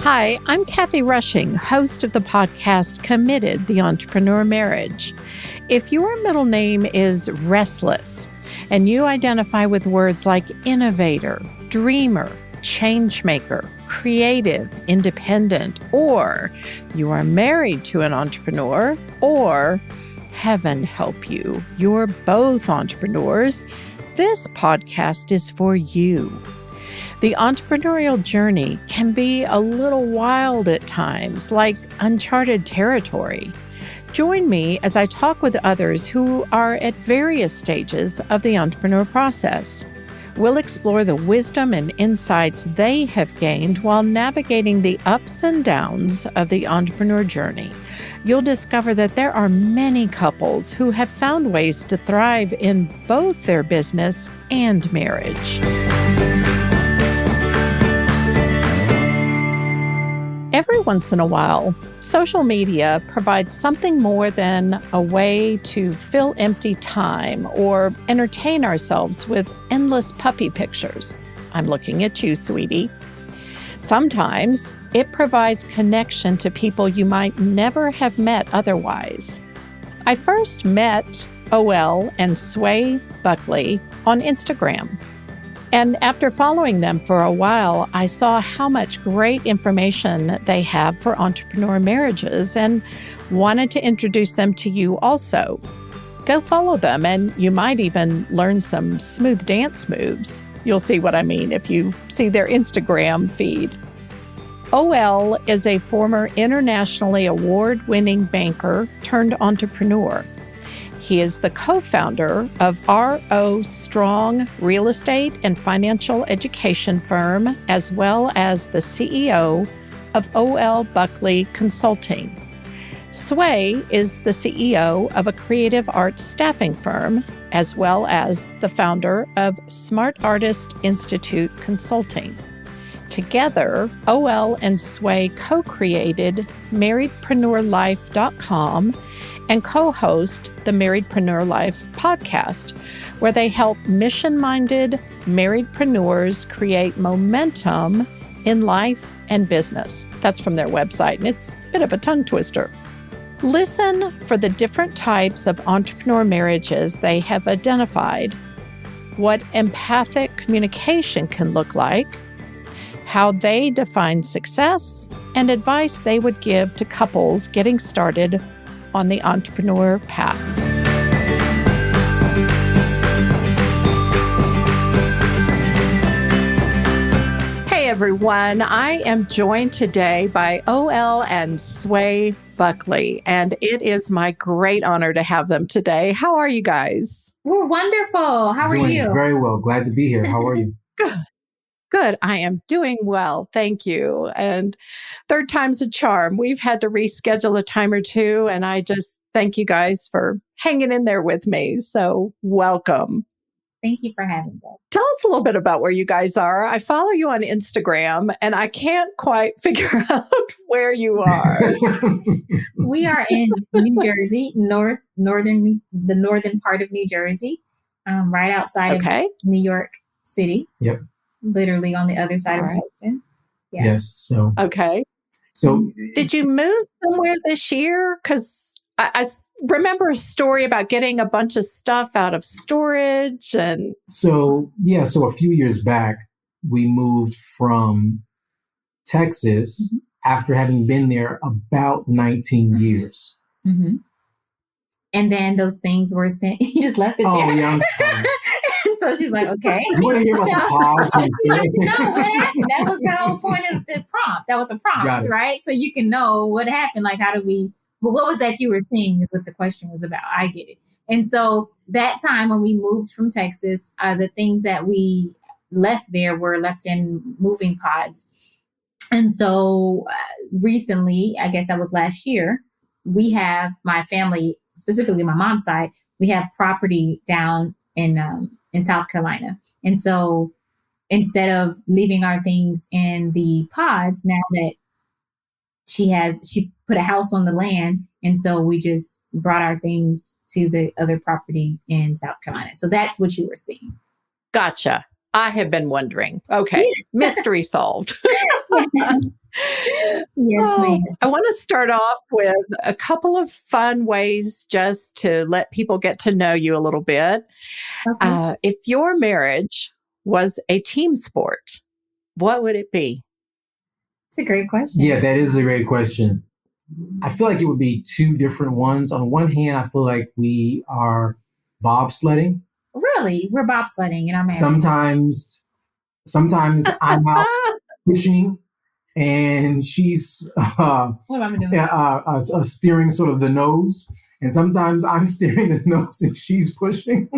Hi, I'm Kathy Rushing, host of the podcast Committed, the Entrepreneur Marriage. If your middle name is Restless and you identify with words like innovator, dreamer, changemaker, creative, independent, or you are married to an entrepreneur, or heaven help you, you're both entrepreneurs, this podcast is for you. The entrepreneurial journey can be a little wild at times, like uncharted territory. Join me as I talk with others who are at various stages of the entrepreneur process. We'll explore the wisdom and insights they have gained while navigating the ups and downs of the entrepreneur journey. You'll discover that there are many couples who have found ways to thrive in both their business and marriage. Every once in a while, social media provides something more than a way to fill empty time or entertain ourselves with endless puppy pictures. I'm looking at you, sweetie. Sometimes it provides connection to people you might never have met otherwise. I first met OL and Sway Buckley on Instagram. And after following them for a while, I saw how much great information they have for entrepreneur marriages and wanted to introduce them to you also. Go follow them, and you might even learn some smooth dance moves. You'll see what I mean if you see their Instagram feed. OL is a former internationally award-winning banker turned entrepreneur. He is the co-founder of RO Strong Real Estate and Financial Education Firm, as well as the CEO of OL Buckley Consulting. Sway is the CEO of a creative arts staffing firm, as well as the founder of Smart Artist Institute Consulting. Together, OL and Sway co-created MarriedpreneurLife.com and co-host the Marriedpreneur Life podcast, where they help mission-minded marriedpreneurs create momentum in life and business. That's from their website, and it's a bit of a tongue twister. Listen for the different types of entrepreneur marriages they have identified, what empathic communication can look like, how they define success, and advice they would give to couples getting started on the entrepreneur path. Hey everyone, I am joined today by OL and Sway Buckley, and it is my great honor to have them today. How are you guys? We're wonderful. How are you? Very well. Glad to be here. How are you? Good. I am doing well. Thank you. And third time's a charm. We've had to reschedule a time or two, and I just thank you guys for hanging in there with me. So welcome. Thank you for having us. Tell us a little bit about where you guys are. I follow you on Instagram, and I can't quite figure out where you are. We are in New Jersey, the northern part of New Jersey, right outside of New York City. Yep. Literally on the other side of Hudson. Yeah. Yes. So did you move somewhere this year? Because I remember a story about getting a bunch of stuff out of storage and. So a few years back, we moved from Texas after having been there about 19 years. Mm-hmm. And then those things were sent. You just left it there. Oh yeah, I'm sorry. So she's like, okay. You want to hear about the pods? No, what happened? That was the whole point of the prompt. That was a prompt, right? So you can know what happened. Like, what was that you were seeing is what the question was about. I get it. And so that time when we moved from Texas, the things that we left there were left in moving pods. And so recently, I guess that was last year, we have my family, specifically my mom's side, we have property down in South Carolina. And so instead of leaving our things in the pods, now that she put a house on the land. And so we just brought our things to the other property in South Carolina. So that's what you were seeing. Gotcha. I have been wondering. Okay. Mystery solved. Yes, ma'am. I want to start off with a couple of fun ways just to let people get to know you a little bit. Okay. If your marriage was a team sport, what would it be? It's a great question. Yeah, that is a great question. I feel like it would be two different ones. On one hand, I feel like we are bobsledding. Really? We're bobsledding in our marriage. Sometimes I'm out pushing and she's What am I doing? steering sort of the nose. And sometimes I'm steering the nose and she's pushing.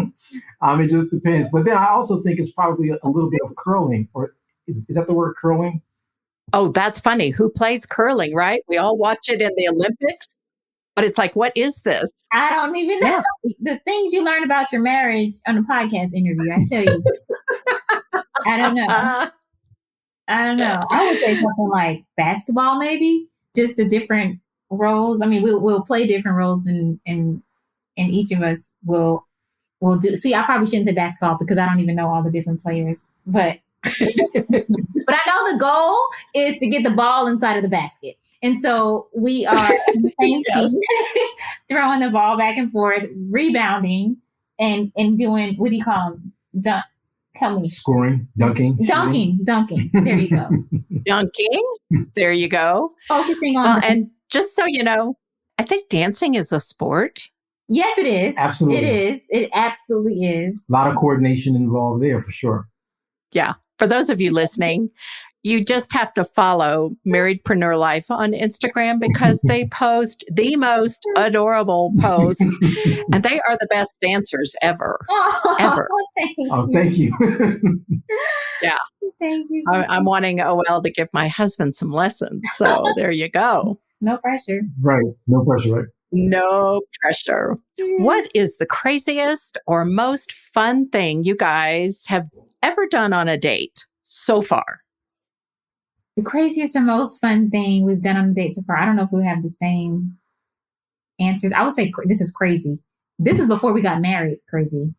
It just depends. But then I also think it's probably a little bit of curling. Or is that the word, curling? Oh, that's funny. Who plays curling, right? We all watch it in the Olympics, but it's like, what is this? I don't even know. The things you learn about your marriage on a podcast interview, I tell you. I don't know. I would say something like basketball, maybe. Just the different roles. I mean, we'll play different roles, and each of us will do. See, I probably shouldn't say basketball because I don't even know all the different players, but but I know the goal is to get the ball inside of the basket, and so we are in the same team, throwing the ball back and forth, rebounding, and doing, what do you call them? Scoring, dunking. There you go. Dunking. There you go. Focusing on and just so you know, I think dancing is a sport. Yes, it is. Absolutely. It is. It absolutely is. A lot of coordination involved there for sure. Yeah. For those of you listening, you just have to follow Marriedpreneur Life on Instagram because they post the most adorable posts and they are the best dancers ever. Ever. Thank you. Yeah. Thank you. I'm wanting OL to give my husband some lessons. So there you go. No pressure. Right. No pressure, right? No pressure. What is the craziest or most fun thing you guys have ever done on a date so far? The craziest or most fun thing we've done on a date so far. I don't know if we have the same answers. I would say this is crazy. This is before we got married, crazy.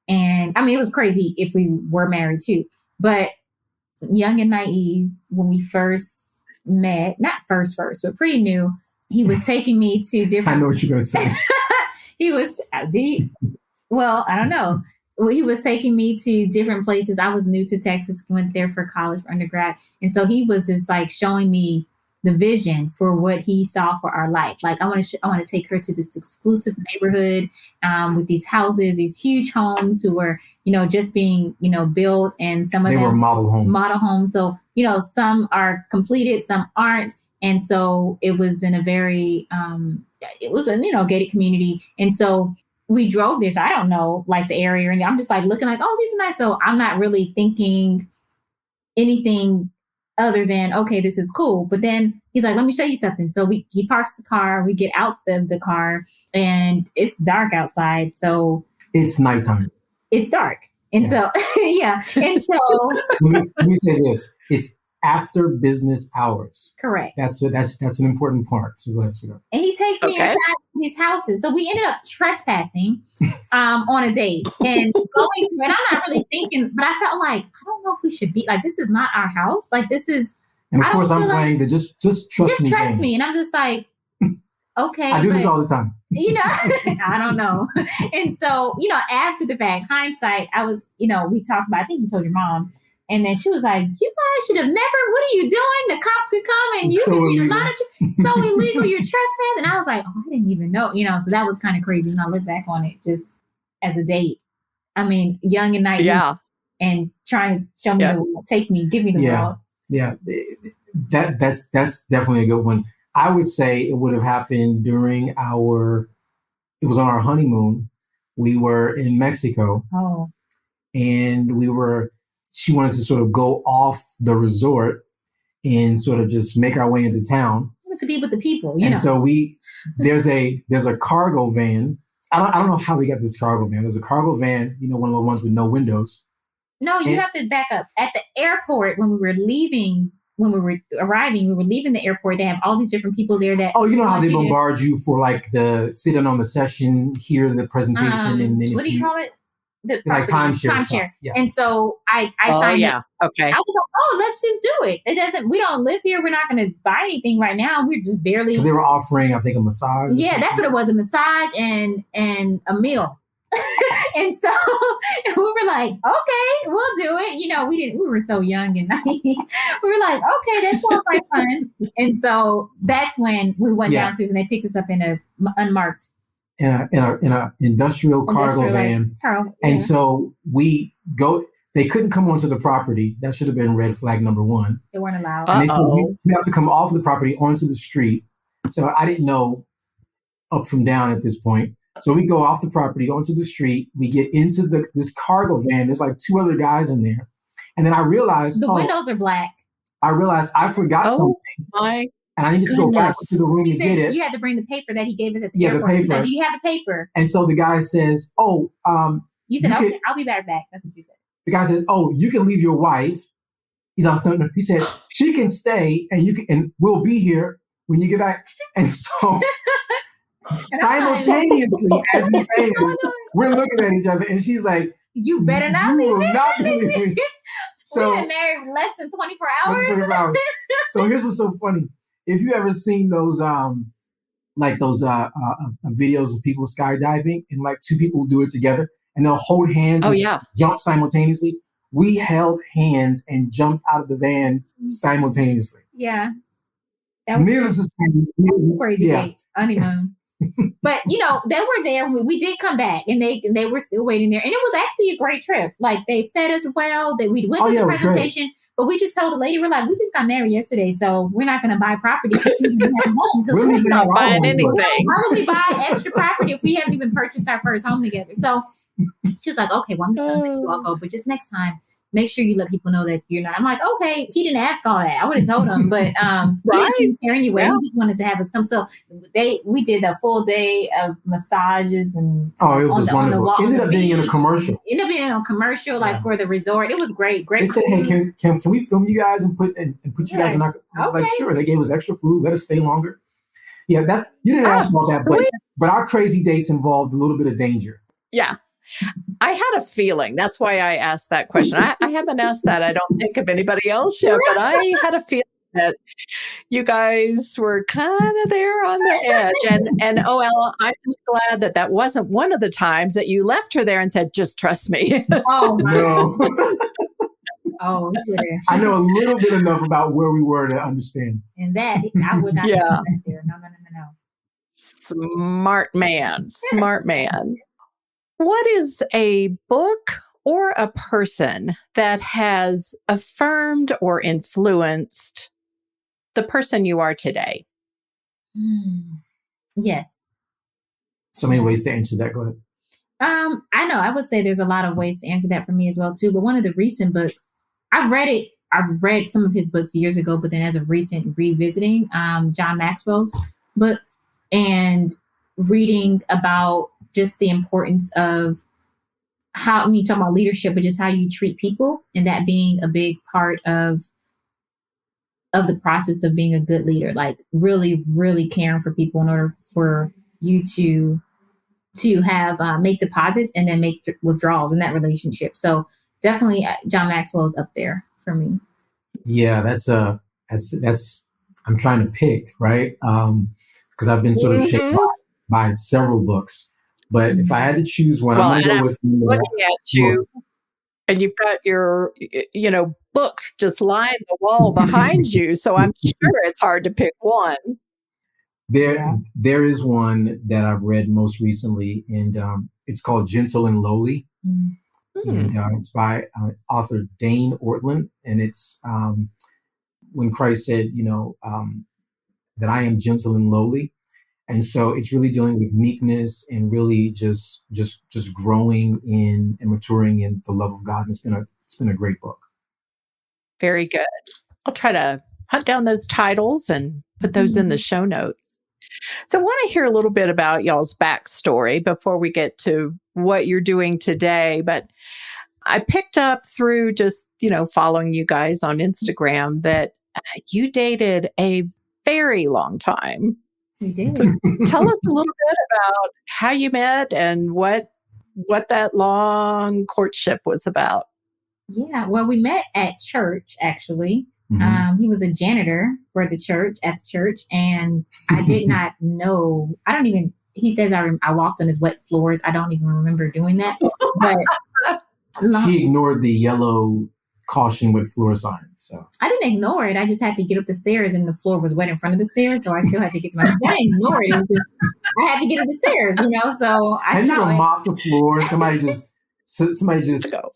And I mean, it was crazy if we were married too. But young and naive, when we first met, not first, but pretty new, he was taking me to different... I know what you're going to say. He was... Well, I don't know. He was taking me to different places. I was new to Texas, went there for college, for undergrad. And so he was just like showing me the vision for what he saw for our life. Like, I want to take her to this exclusive neighborhood with these houses, these huge homes who were, just being, built. And some of them were model homes. So, some are completed, some aren't. And so it was in a very, it was a, gated community. And so we drove there. So I don't know, like, the area. And I'm just like looking like, oh, these are nice. So I'm not really thinking anything other than, okay, this is cool. But then he's like, let me show you something. So he parks the car, we get out the car, and it's dark outside. So it's nighttime. It's dark. And so, yeah. And so let me say this. It's after business hours. Correct. That's an important part. So go ahead, sweetheart. And he takes me inside these houses. So we ended up trespassing on a date and going through, and I'm not really thinking, but I felt like, I don't know if we should be, like, this is not our house. Like, this is. And of course I'm playing the just trust me. Just trust me. And I'm just like, okay. I do this all the time. I don't know. And so, after the fact, hindsight, I was, we talked about, I think you told your mom. And then she was like, you guys should have never, what are you doing? The cops could come and you could be so illegal, you're trespassing. And I was like, oh, I didn't even know, so that was kind of crazy when I look back on it, just as a date. I mean, young and naive and trying to show me the world, give me the world. Yeah, that's definitely a good one. I would say it would have happened it was on our honeymoon. We were in Mexico. Oh. And she wanted to sort of go off the resort and sort of just make our way into town. To be with the people, And so there's a cargo van. I don't know how we got this cargo van. There's a cargo van, one of the ones with no windows. No, you have to back up. At the airport, when we were arriving, we were leaving the airport. They have all these different people there that. Oh, you know how they bombard you for, like, the sit in on the session, hear the presentation, and then what do you call it? the like timeshare. timeshare. Yeah. And so I signed it. Okay. I was like, oh, let's just do it. We don't live here. We're not going to buy anything right now. We're just barely. Because they were offering, I think, a massage. Yeah, that's what it was, a massage and a meal. And so we were like, okay, we'll do it. We were so young and naive. We were like, okay, that sounds like fun. And so that's when we went downstairs and they picked us up in a unmarked. In a industrial cargo van. And so we go, they couldn't come onto the property. That should have been red flag number one. They weren't allowed. And they said, we have to come off the property onto the street. So I didn't know up from down at this point. So we go off the property onto the street. We get into this cargo van. There's like two other guys in there. And then I realized the windows are black. I realized I forgot something. And I needed to go back to the room to get it. You had to bring the paper that he gave us at the airport. The paper. He said, do you have the paper? And so the guy says, you said, okay, I'll be right back. That's what you said. The guy says, oh, you can leave your wife. No. He said, she can stay and we'll be here when you get back. And so simultaneously, as he's saying this, we're looking at each other and she's like, you better not leave me. So we had married less than 24 hours. So here's what's so funny. If you ever seen those videos of people skydiving and like two people do it together and they'll hold hands and jump simultaneously, we held hands and jumped out of the van simultaneously. Yeah. Needless to say, that was a crazy date. Honeymoon. But they were there. We did come back, and they were still waiting there. And it was actually a great trip. Like they fed us well. We went to the presentation, but we just told the lady, we're like, we just got married yesterday, so we're not going to buy property. We don't have a home to live. Not buying anything. Why would we buy extra property if we haven't even purchased our first home together? So she was like, okay, well, I'm just going to let you all go, but just next time, make sure you let people know that you're not. I'm like, okay, he didn't ask all that. I would have told him, but he didn't care anyway. He just wanted to have us come. So we did a full day of massages and it was wonderful. Ended up being in a commercial. For the resort. It was great. Great. They said, hey, can we film you guys and put you guys in our? I was like, sure. They gave us extra food. Let us stay longer. Yeah, you didn't ask about that, but our crazy dates involved a little bit of danger. Yeah. I had a feeling. That's why I asked that question. I haven't asked that, I don't think, of anybody else yet, but I had a feeling that you guys were kind of there on the edge. And OL, I'm just glad that wasn't one of the times that you left her there and said, just trust me. Oh, no. Oh, I know a little bit enough about where we were to understand. And that, I would not have been there. No. Smart man. What is a book or a person that has affirmed or influenced the person you are today? Yes. So many ways to answer that. Go ahead. I know. I would say there's a lot of ways to answer that for me as well, too. But one of the recent books, I've read some of his books years ago, but then as of recent revisiting John Maxwell's books and reading about just the importance of how, when you talk about leadership, but just how you treat people, and that being a big part of the process of being a good leader, like really, really caring for people in order for you to have make deposits and then make withdrawals in that relationship. So definitely John Maxwell is up there for me. Yeah, that's I'm trying to pick, right? Because I've been sort of shaped by several books. But if I had to choose one, I'm going to go with looking at you, and you've got your, books just line the wall behind you. So I'm sure it's hard to pick one. There is one that I've read most recently, and it's called Gentle and Lowly. And it's by author Dane Ortlund. And it's when Christ said, that I am gentle and lowly. And so it's really dealing with meekness and really just growing in and maturing in the love of God. And it's been a great book. Very good. I'll try to hunt down those titles and put those in the show notes. So I want to hear a little bit about y'all's backstory before we get to what you're doing today. But I picked up through just, following you guys on Instagram that you dated a very long time. We did. So tell us a little bit about how you met and what what that long courtship was about. Yeah. Well, we met at church, actually. He was a janitor for the church, at the church. And I did not know, he says I walked on his wet floors. I don't even remember doing that. But she ignored the yellow caution with floor sign. So I didn't ignore it. I just had to get up the stairs and the floor was wet in front of the stairs. So I still had to get to my, I didn't ignore it. It was just, I had to get up the stairs, so I had you mopped the floor. Somebody just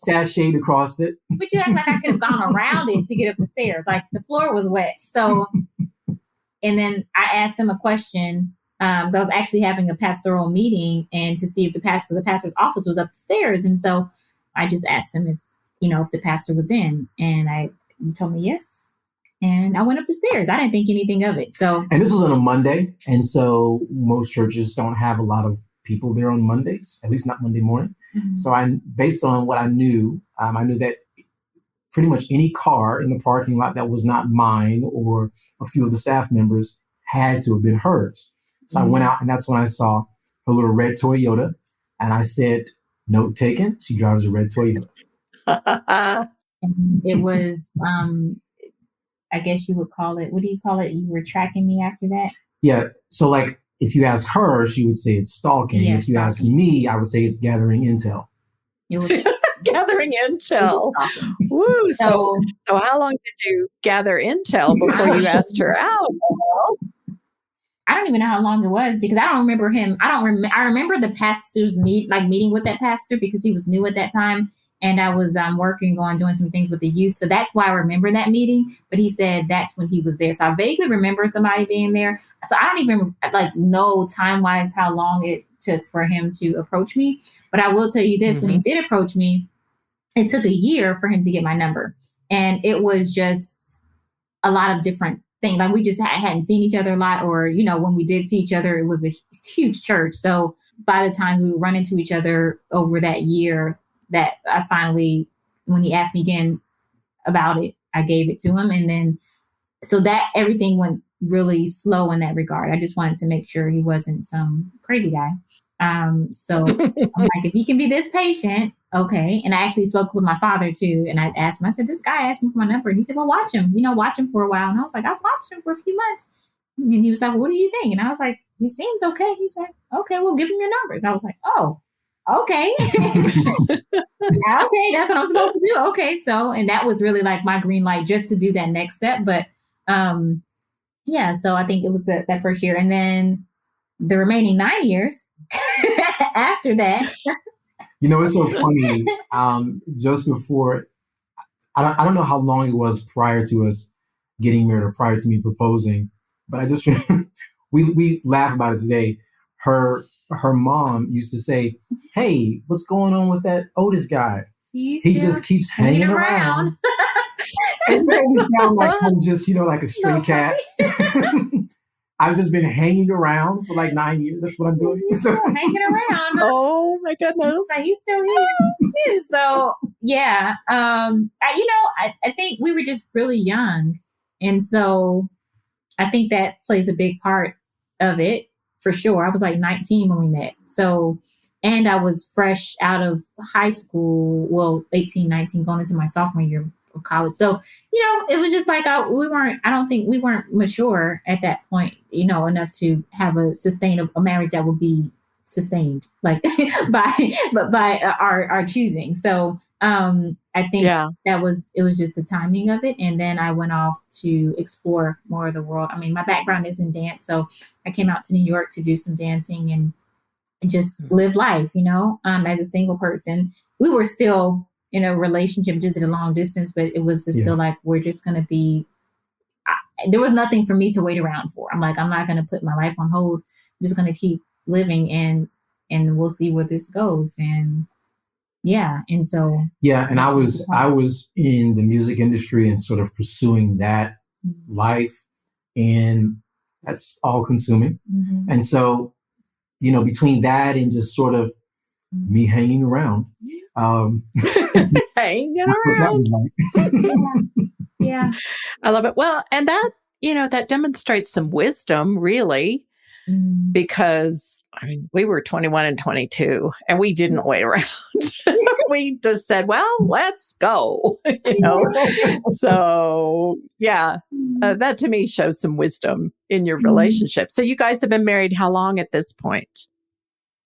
sashayed across it. But you act like I could have gone around it to get up the stairs. Like the floor was wet. So, and then I asked him a question. I was actually having a pastoral meeting and to see if the pastor's office was up the stairs. And so I just asked him if the pastor was in, and he told me yes. And I went up the stairs. I didn't think anything of it. So, and this was on a Monday. And so most churches don't have a lot of people there on Mondays, at least not Monday morning. Mm-hmm. So based on what I knew that pretty much any car in the parking lot that was not mine or a few of the staff members had to have been hers. So I went out, and that's when I saw her little red Toyota, and I said, "Note taken. She drives a red Toyota." It was, I guess you would call it. What do you call it? You were tracking me after that. Yeah. So like, if you ask her, she would say it's stalking. Yeah, if you ask me, I would say it's gathering intel. It was gathering intel. Woo! So how long did you gather intel before you asked her out? I don't even know how long it was because I don't remember him. I remember the pastor's meeting with that pastor because he was new at that time. And I was working on doing some things with the youth. So that's why I remember that meeting. But he said that's when he was there. So I vaguely remember somebody being there. So I don't even know time-wise how long it took for him to approach me. But I will tell you this, when he did approach me, it took a year for him to get my number. And it was just a lot of different things. Like we just hadn't seen each other a lot. Or, when we did see each other, it was a huge church. So by the times we would run into each other over that year, that I finally, when he asked me again about it, I gave it to him. And then, so that everything went really slow in that regard. I just wanted to make sure he wasn't some crazy guy. So I'm like, if he can be this patient, okay. And I actually spoke with my father too. And I asked him, I said, this guy asked me for my number. And he said, well, watch him for a while. And I was like, I've watched him for a few months. And he was like, well, what do you think? And I was like, he seems okay. He's like, okay, well, give him your numbers. I was like, oh, okay. Okay, that's what I'm supposed to do. Okay, so, and that was really like my green light just to do that next step. But so I think it was that first year. And then the remaining 9 years after that. It's so funny. Just before, I don't know how long it was prior to us getting married or prior to me proposing, but I just, we laugh about it today. Her mom used to say, hey, what's going on with that Otis guy? He just keeps hanging around. And so we sound like I'm just, like a stray cat. I've just been hanging around for like 9 years. That's what I'm doing. So hanging around. Oh my goodness. Are you still here? So yeah. I think we were just really young. And so I think that plays a big part of it. For sure. I was like 19 when we met. So, and I was fresh out of high school, 18, 19, going into my sophomore year of college. So, it was just like, I don't think we weren't mature at that point, enough to have a marriage that would be sustained, like by our choosing. So, I think it was just the timing of it. And then I went off to explore more of the world. I mean, my background is in dance. So I came out to New York to do some dancing and just live life, as a single person. We were still in a relationship, just at a long distance, but it was just still like, we're just going to be, there was nothing for me to wait around for. I'm like, I'm not going to put my life on hold. I'm just going to keep living and we'll see where this goes. And and so and I was in the music industry and sort of pursuing that life, and that's all consuming. And so, between that and just sort of me hanging around, hanging around. Yeah, I love it. Well, and that that demonstrates some wisdom, really, because I mean, we were 21 and 22 and we didn't wait around. We just said, well, let's go, So yeah, that to me shows some wisdom in your relationship. So you guys have been married how long at this point?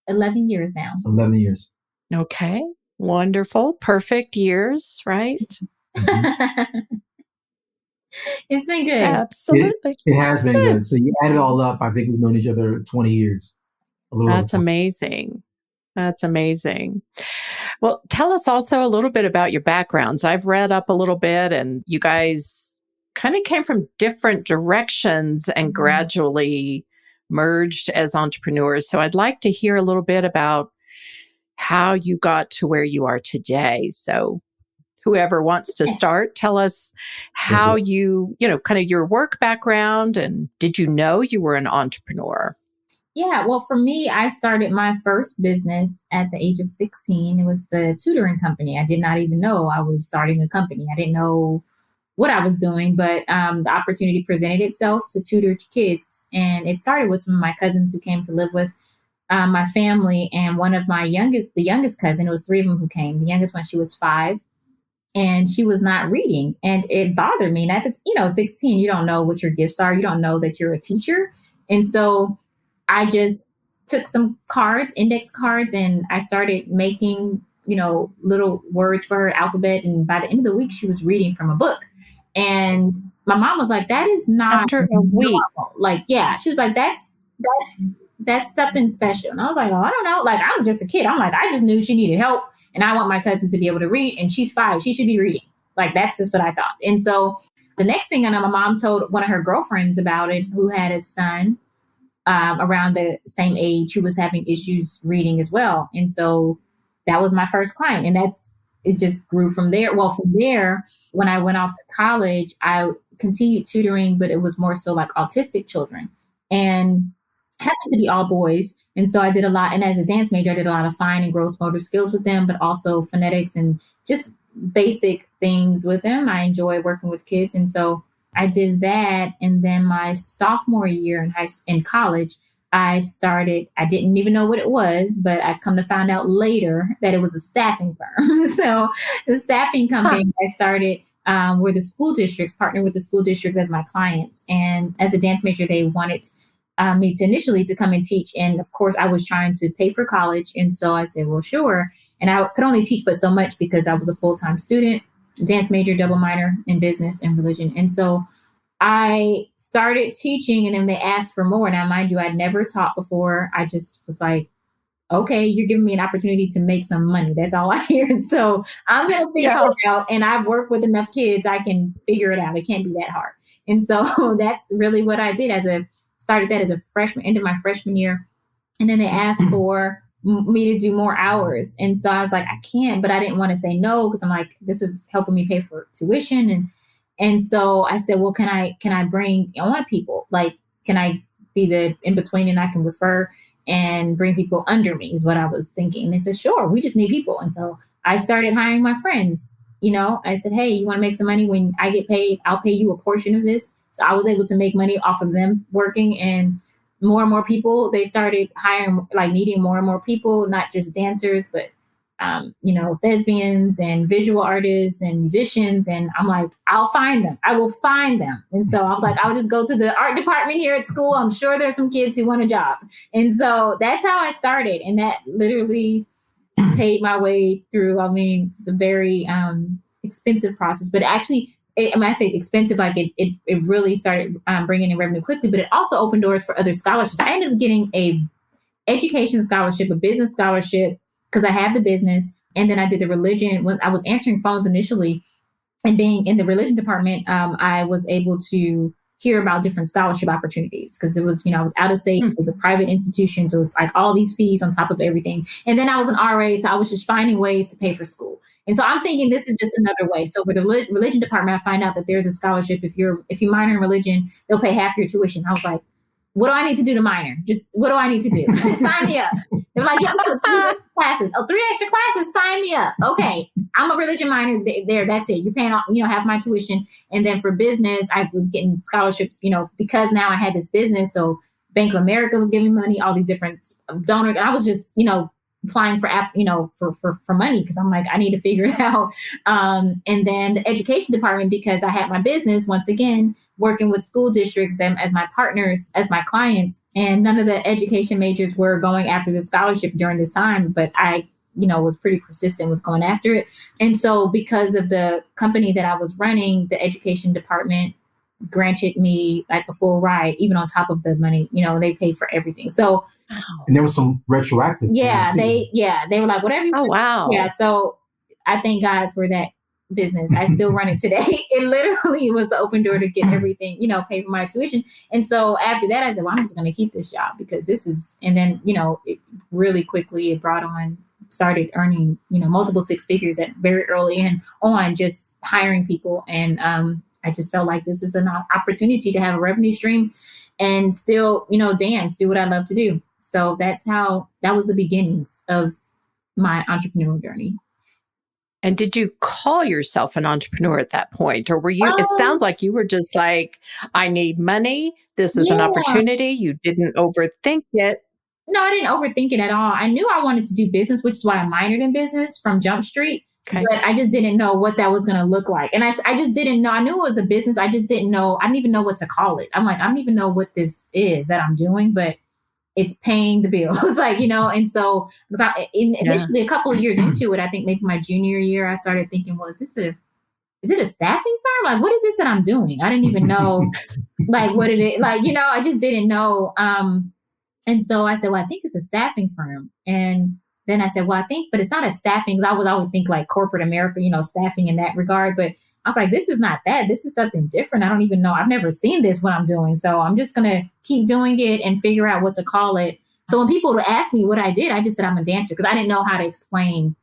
11 years now. 11 years. Okay. Wonderful. Perfect years, right? It's been good. Absolutely. It has been good. So you add it all up, I think we've known each other 20 years. That's amazing. That's amazing. Well, tell us also a little bit about your backgrounds. I've read up a little bit, and you guys kind of came from different directions and gradually merged as entrepreneurs. So I'd like to hear a little bit about how you got to where you are today. So whoever wants to start, tell us how you kind of your work background, and did you know you were an entrepreneur? Yeah, well, for me, I started my first business at the age of 16. It was a tutoring company. I did not even know I was starting a company. I didn't know what I was doing, but the opportunity presented itself to tutor kids. And it started with some of my cousins who came to live with my family. And one of the youngest cousin, it was 3 of them who came. The youngest one, she was 5. And she was not reading. And it bothered me. And at 16, you don't know what your gifts are. You don't know that you're a teacher. And so I just took some index cards, and I started making, little words for her alphabet. And by the end of the week, she was reading from a book. And my mom was like, that is not after a week. Normal. Like, yeah, she was like, that's something special. And I was like, oh, I don't know. Like, I'm just a kid. I'm like, I just knew she needed help, and I want my cousin to be able to read, and she's 5. She should be reading. Like, that's just what I thought. And so the next thing I know, my mom told one of her girlfriends about it, who had a son around the same age who was having issues reading as well. And so that was my first client. And it just grew from there. Well, from there, when I went off to college, I continued tutoring, but it was more so like autistic children, and happened to be all boys. And so I did a lot. And as a dance major, I did a lot of fine and gross motor skills with them, but also phonetics and just basic things with them. I enjoy working with kids. And so I did that. And then my sophomore year in college, I didn't even know what it was, but I come to find out later that it was a staffing firm. So the staffing company I started were the school districts, partnered with the school districts as my clients. And as a dance major, they wanted me to initially to come and teach. And of course, I was trying to pay for college. And so I said, well, sure. And I could only teach but so much because I was a full-time student, dance major, double minor in business and religion. And so I started teaching, and then they asked for more. Now, mind you, I'd never taught before. I just was like, okay, you're giving me an opportunity to make some money. That's all I hear. So I'm going to figure it out. And I've worked with enough kids. I can figure it out. It can't be that hard. And so that's really what I did. Started that as a freshman, end of my freshman year. And then they asked for me to do more hours. And so I was like, I can't, but I didn't want to say no, because I'm like, this is helping me pay for tuition. And so I said, well, can I bring on people? Like, can I be the in-between, and I can refer and bring people under me is what I was thinking. And they said, sure, we just need people. And so I started hiring my friends. I said, hey, you want to make some money? When I get paid, I'll pay you a portion of this. So I was able to make money off of them working, and more people, they started hiring, like needing more and more people, not just dancers, but thespians and visual artists and musicians. And I'm like, I'll find them. I will find them. And so I was like, I'll just go to the art department here at school. I'm sure there's some kids who want a job. And so that's how I started. And that literally paid my way through. I mean, it's a very expensive process, but actually, I say expensive, like it really started bringing in revenue quickly, but it also opened doors for other scholarships. I ended up getting a education scholarship, a business scholarship, because I have the business. And then I did the religion. When I was answering phones initially, and being in the religion department, I was able to hear about different scholarship opportunities, because it was, I was out of state. It was a private institution. So it's like all these fees on top of everything. And then I was an RA. So I was just finding ways to pay for school. And so I'm thinking this is just another way. So with the religion department, I find out that there's a scholarship. If you minor in religion, they'll pay half your tuition. I was like, what do I need to do to minor? Just what do I need to do? Sign me up. They were like, yeah, 3 classes. Oh, 3 extra classes. Sign me up. Okay. I'm a religion minor there. That's it. You're paying, half my tuition. And then for business, I was getting scholarships, because now I had this business. So Bank of America was giving money, all these different donors. And I was just, applying for for money because I'm like, I need to figure it out. And then the education department, because I had my business, once again, working with school districts, them as my partners, as my clients, and none of the education majors were going after the scholarship during this time. But I was pretty persistent with going after it. And so because of the company that I was running, the education department granted me like a full ride, even on top of the money, they paid for everything. So, and there was some retroactive. Yeah, they were like, whatever you want. Wow. Yeah. So I thank God for that business. I still run it today. It literally was the open door to get everything, pay for my tuition. And so after that, I said, well, I'm just going to keep this job because this is, and then, it really quickly, it started earning, multiple six figures at very early and on just hiring people. And, I just felt like this is an opportunity to have a revenue stream and still, dance, do what I love to do. So that was the beginnings of my entrepreneurial journey. And did you call yourself an entrepreneur at that point? Or were you, it sounds like you were just like, I need money. This is an opportunity. You didn't overthink it. No, I didn't overthink it at all. I knew I wanted to do business, which is why I minored in business from Jump Street. Okay. But I just didn't know what that was going to look like. And I just didn't know. I knew it was a business. I just didn't know. I didn't even know what to call it. I'm like, I don't even know what this is that I'm doing, but it's paying the bills. Like, and so initially a couple of years into it, I think maybe my junior year, I started thinking, well, is it a staffing firm? Like, what is this that I'm doing? I didn't even know like what it is. Like, I just didn't know. And so I said, well, I think it's a staffing firm. And then I said, well, but it's not a staffing, because I would always think like corporate America, staffing in that regard. But I was like, this is not that. This is something different. I don't even know. I've never seen this what I'm doing. So I'm just going to keep doing it and figure out what to call it. So when people would ask me what I did, I just said I'm a dancer, because I didn't know how to explain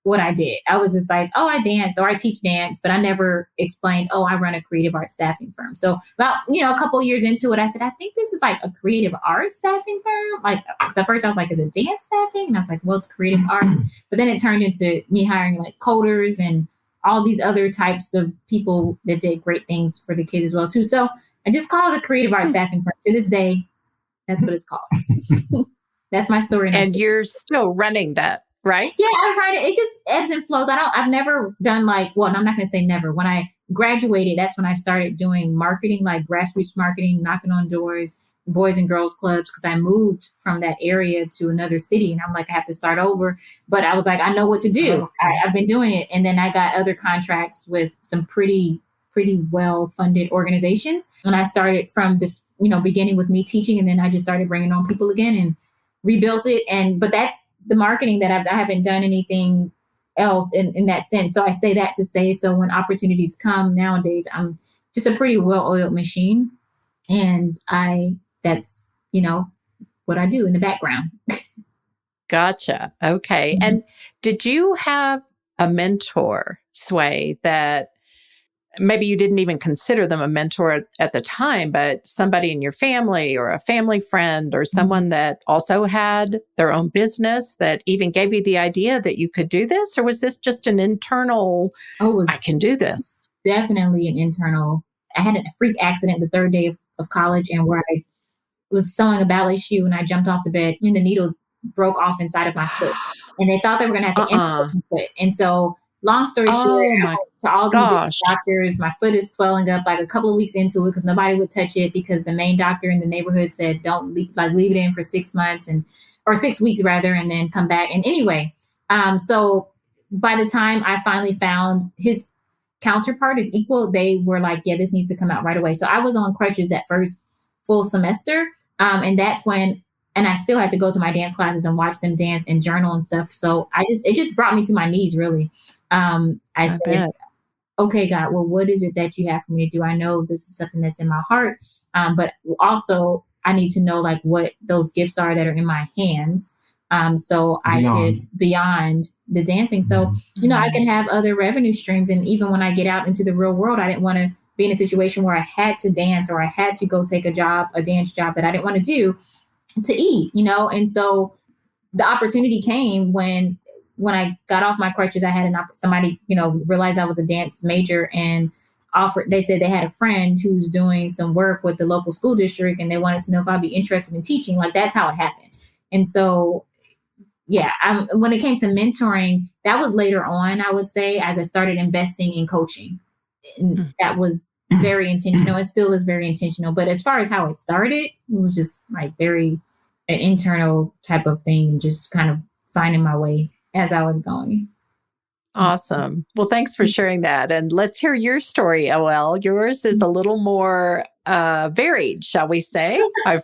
what I did. I was just like, oh, I dance, or I teach dance, but I never explained, oh, I run a creative arts staffing firm. So about, a couple of years into it, I said, I think this is like a creative arts staffing firm. Like, at first I was like, is it dance staffing? And I was like, well, it's creative arts. But then it turned into me hiring like coders and all these other types of people that did great things for the kids as well too. So I just call it a creative arts staffing firm. To this day, that's what it's called. That's my story. And you're still running that, right? Yeah, I write it. It just ebbs and flows. I've never done I'm not going to say never. When I graduated, that's when I started doing marketing, like grassroots marketing, knocking on doors, boys and girls clubs, because I moved from that area to another city. And I'm like, I have to start over. But I was like, I know what to do. I've been doing it. And then I got other contracts with some pretty well-funded organizations. And I started from this, beginning with me teaching. And then I just started bringing on people again and rebuilt it. But that's the marketing that I haven't done anything else in that sense. So I say that to say, so when opportunities come nowadays, I'm just a pretty well-oiled machine. And that's, what I do in the background. Gotcha. Okay. Mm-hmm. And did you have a mentor, Sway, that maybe you didn't even consider them a mentor at the time, but somebody in your family or a family friend or someone that also had their own business that even gave you the idea that you could do this? Or was this just an internal, I can do this? Definitely an internal. I had a freak accident the third day of college, and where I was sewing a ballet shoe and I jumped off the bed and the needle broke off inside of my foot. And they thought they were going to have to amputate my foot. And so long story short, to all these different doctors, my foot is swelling up like a couple of weeks into it because nobody would touch it because the main doctor in the neighborhood said, don't leave it in for 6 months or 6 weeks rather, and then come back. And anyway, so by the time I finally found his counterpart is equal, they were like, yeah, this needs to come out right away. So I was on crutches that first full semester. And that's when, and I still had to go to my dance classes and watch them dance and journal and stuff. So it just brought me to my knees, really. I said, okay, God, well, what is it that you have for me to do? I know this is something that's in my heart. But also I need to know like what those gifts are that are in my hands. So I could beyond the dancing. So, I can have other revenue streams. And even when I get out into the real world, I didn't want to be in a situation where I had to dance or I had to go take a dance job that I didn't want to do to eat, And so the opportunity came when I got off my crutches. I had somebody, realized I was a dance major and they said they had a friend who's doing some work with the local school district and they wanted to know if I'd be interested in teaching. Like, that's how it happened. And so, yeah, when it came to mentoring, that was later on, I would say, as I started investing in coaching. And that was very intentional. It still is very intentional. But as far as how it started, it was just like very an internal type of thing and just kind of finding my way as I was going. Awesome. Well, thanks for sharing that. And let's hear your story, OL. Yours is a little more varied, shall we say. I've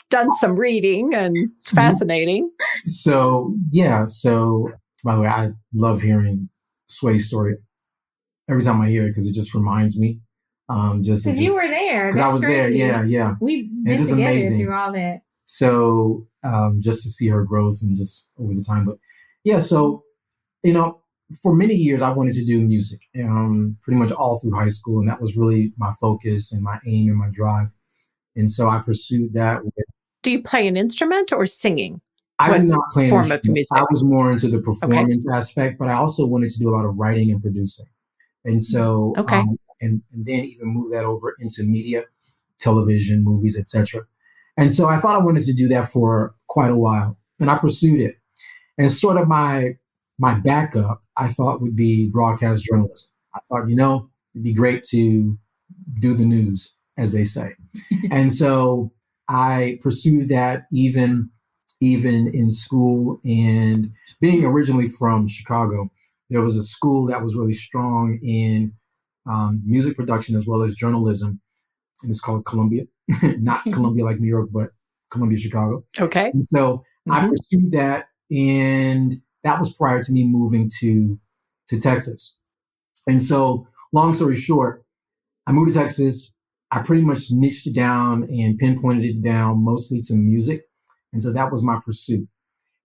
done some reading and it's fascinating. So, by the way, I love hearing Sway's story every time I hear it because it just reminds me. Because you were there. Because I was crazy. There. Yeah. We've been together amazing. Through all that. So just to see her growth and just over the time. But yeah, so, for many years, I wanted to do music, pretty much all through high school. And that was really my focus and my aim and my drive. And so I pursued that. Do you play an instrument or singing? I did not play an form of music. I was more into the performance aspect, but I also wanted to do a lot of writing and producing. And so, and then even move that over into media, television, movies, etc. And so I thought I wanted to do that for quite a while, and I pursued it. And sort of my backup, I thought, would be broadcast journalism. I thought, it'd be great to do the news, as they say. And so I pursued that even in school. And being originally from Chicago, there was a school that was really strong in music production as well as journalism. And it's called Columbia, not Columbia like New York, but Columbia, Chicago. Okay. And so I pursued that, and that was prior to me moving to Texas. And so, long story short, I moved to Texas. I pretty much niched it down and pinpointed it down mostly to music. And so that was my pursuit,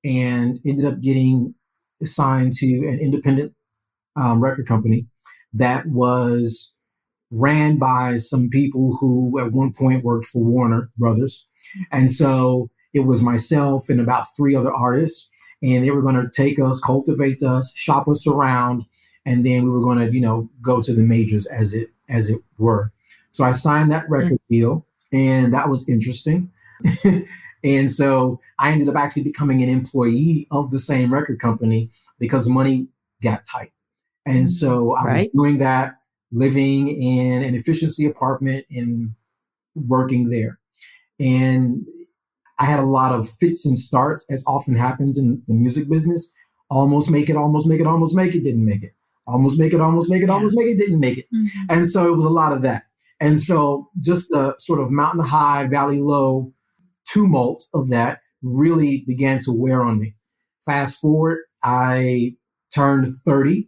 and ended up getting assigned to an independent record company that was ran by some people who at one point worked for Warner Brothers. And so it was myself and about 3 other artists, and they were going to take us, cultivate us, shop us around, and then we were going to, go to the majors as it were. So I signed that record deal, and that was interesting. And so I ended up actually becoming an employee of the same record company because money got tight. And so I was doing that, living in an efficiency apartment and working there. And I had a lot of fits and starts, as often happens in the music business. Almost make it, almost make it, almost make it, didn't make it. Almost make it, almost make it, almost make it, didn't make it. Mm-hmm. And so it was a lot of that. And so just the sort of mountain high, valley low tumult of that really began to wear on me. Fast forward, I turned 30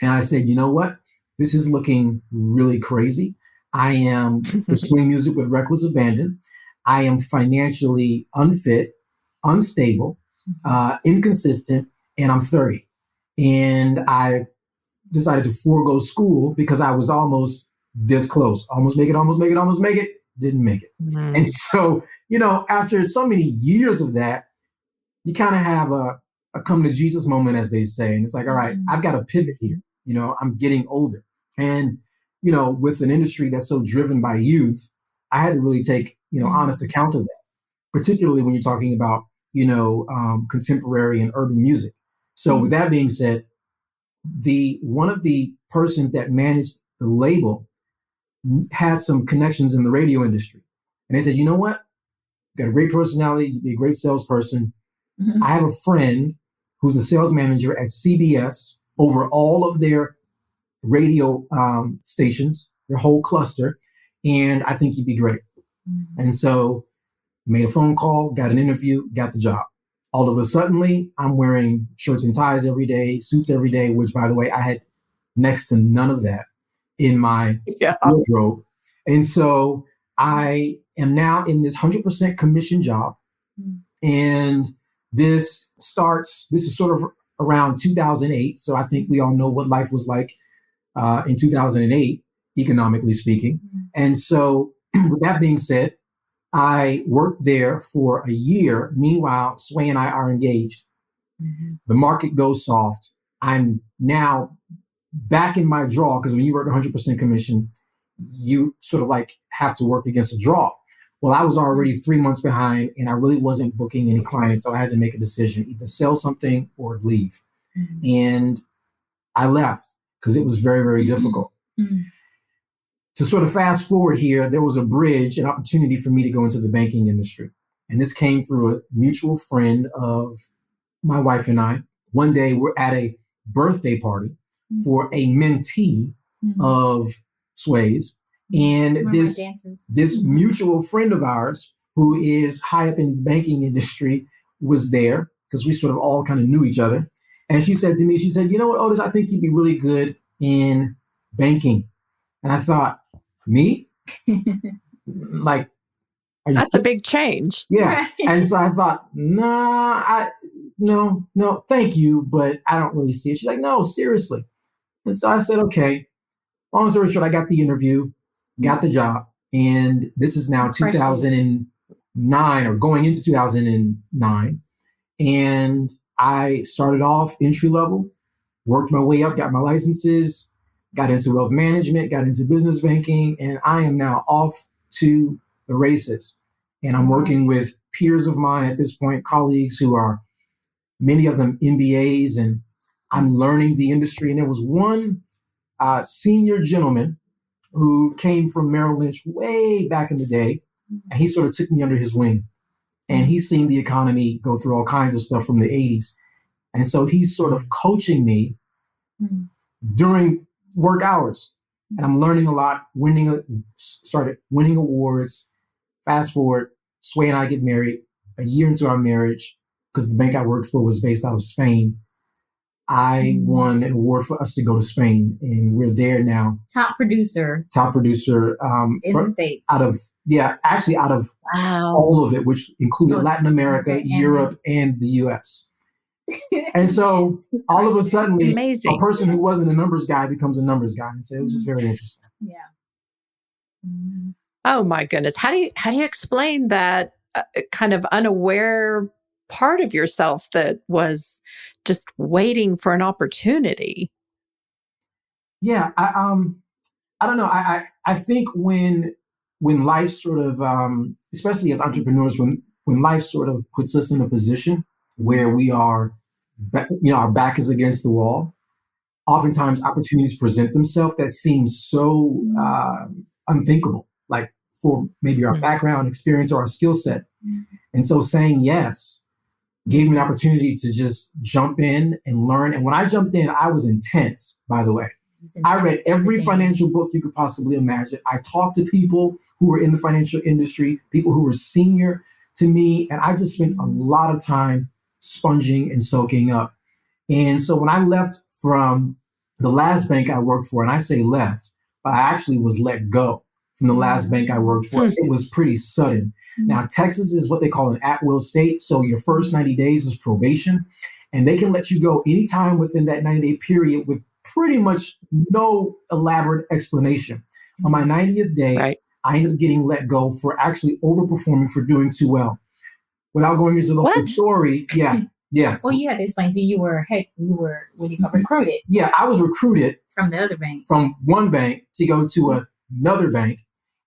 and I said, you know what? This is looking really crazy. I am pursuing music with reckless abandon. I am financially unfit, unstable, inconsistent, and I'm 30. And I decided to forego school because I was almost this close. Almost make it, almost make it, almost make it. Didn't make it. Mm. And so, after so many years of that, you kind of have a come to Jesus moment, as they say. And it's like, all right, I've got to pivot here. I'm getting older. And, with an industry that's so driven by youth, I had to really take, honest account of that, particularly when you're talking about, contemporary and urban music. So with that being said, one of the persons that managed the label has some connections in the radio industry. And they said, you know what? Got a great personality, you'd be a great salesperson. Mm-hmm. I have a friend who's a sales manager at CBS over all of their radio stations, their whole cluster. And I think you'd be great. Mm-hmm. And so made a phone call, got an interview, got the job. All of a sudden, I'm wearing shirts and ties every day, suits every day, which, by the way, I had next to none of that in my wardrobe. And so I am now in this 100% commission job. And this is sort of around 2008. So I think we all know what life was like in 2008, economically speaking. And so with that being said, I worked there for a year. Meanwhile, Sway and I are engaged. Mm-hmm. The market goes soft. I'm now back in my draw, because when you work 100% commission, you sort of like have to work against a draw. Well, I was already 3 months behind and I really wasn't booking any clients. So I had to make a decision, either sell something or leave. And I left because it was very, very difficult. To sort of fast forward here, there was a bridge, an opportunity for me to go into the banking industry. And this came through a mutual friend of my wife and I. One day we're at a birthday party for a mentee of Sway's. And this mutual friend of ours, who is high up in the banking industry, was there because we sort of all kind of knew each other. And she said to me, she said, you know what, Otis, I think you'd be really good in banking. And I thought, me? Like, that's a big change. Yeah. Right. And so I thought, no, thank you, but I don't really see it. She's like, no, seriously. And so I said, okay. Long story short, I got the interview, got the job, and this is now 2009 or going into 2009. And I started off entry level, worked my way up, got my licenses, got into wealth management, got into business banking, and I am now off to the races. And I'm working with peers of mine at this point, colleagues who are many of them MBAs, and I'm learning the industry. And there was one senior gentleman who came from Merrill Lynch way back in the day, and he sort of took me under his wing. And he's seen the economy go through all kinds of stuff from the 80s. And so he's sort of coaching me during work hours. And I'm learning a lot, started winning awards. Fast forward, Sway and I get married. A year into our marriage, because the bank I worked for was based out of Spain, I won an award for us to go to Spain, and we're there now. Top producer in the States. Out of all of it, which included Latin America, Europe, and the US. And so all of a sudden, a person who wasn't a numbers guy becomes a numbers guy. And so it was just very interesting. Yeah. Oh my goodness. How do you explain that kind of unaware part of yourself that was just waiting for an opportunity? Yeah, I don't know. I think when life sort of, especially as entrepreneurs, when life sort of puts us in a position where we are, our back is against the wall, oftentimes opportunities present themselves that seem so unthinkable, like for maybe our background, experience, or our skill set. And so saying yes gave me an opportunity to just jump in and learn. And when I jumped in, I was intense, by the way. I read every financial book you could possibly imagine. I talked to people who were in the financial industry, people who were senior to me, and I just spent a lot of time sponging and soaking up. And so when I left from the last bank I worked for, and I say left, but I actually was let go from the last bank I worked for. It was pretty sudden. Now, Texas is what they call an at-will state. So your first 90 days is probation, and they can let you go anytime within that 90-day period with pretty much no elaborate explanation. On my 90th day, I ended up getting let go for actually overperforming, for doing too well. Without going into the whole story, yeah. Well, you had to explain to you were recruited. Yeah, I was recruited from the other bank, from one bank to go to another bank.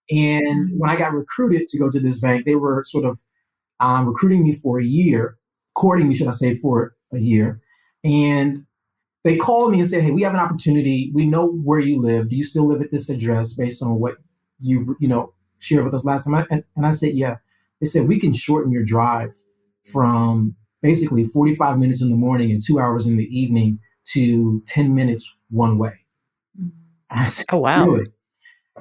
And when I got recruited to go to this bank, they were sort of recruiting me for a year, courting me, should I say, for a year. And they called me and said, hey, we have an opportunity. We know where you live. Do you still live at this address based on what you shared with us last time? And I said, yeah. They said, we can shorten your drive from basically 45 minutes in the morning and 2 hours in the evening to 10 minutes one way. And I said, oh, wow. Really?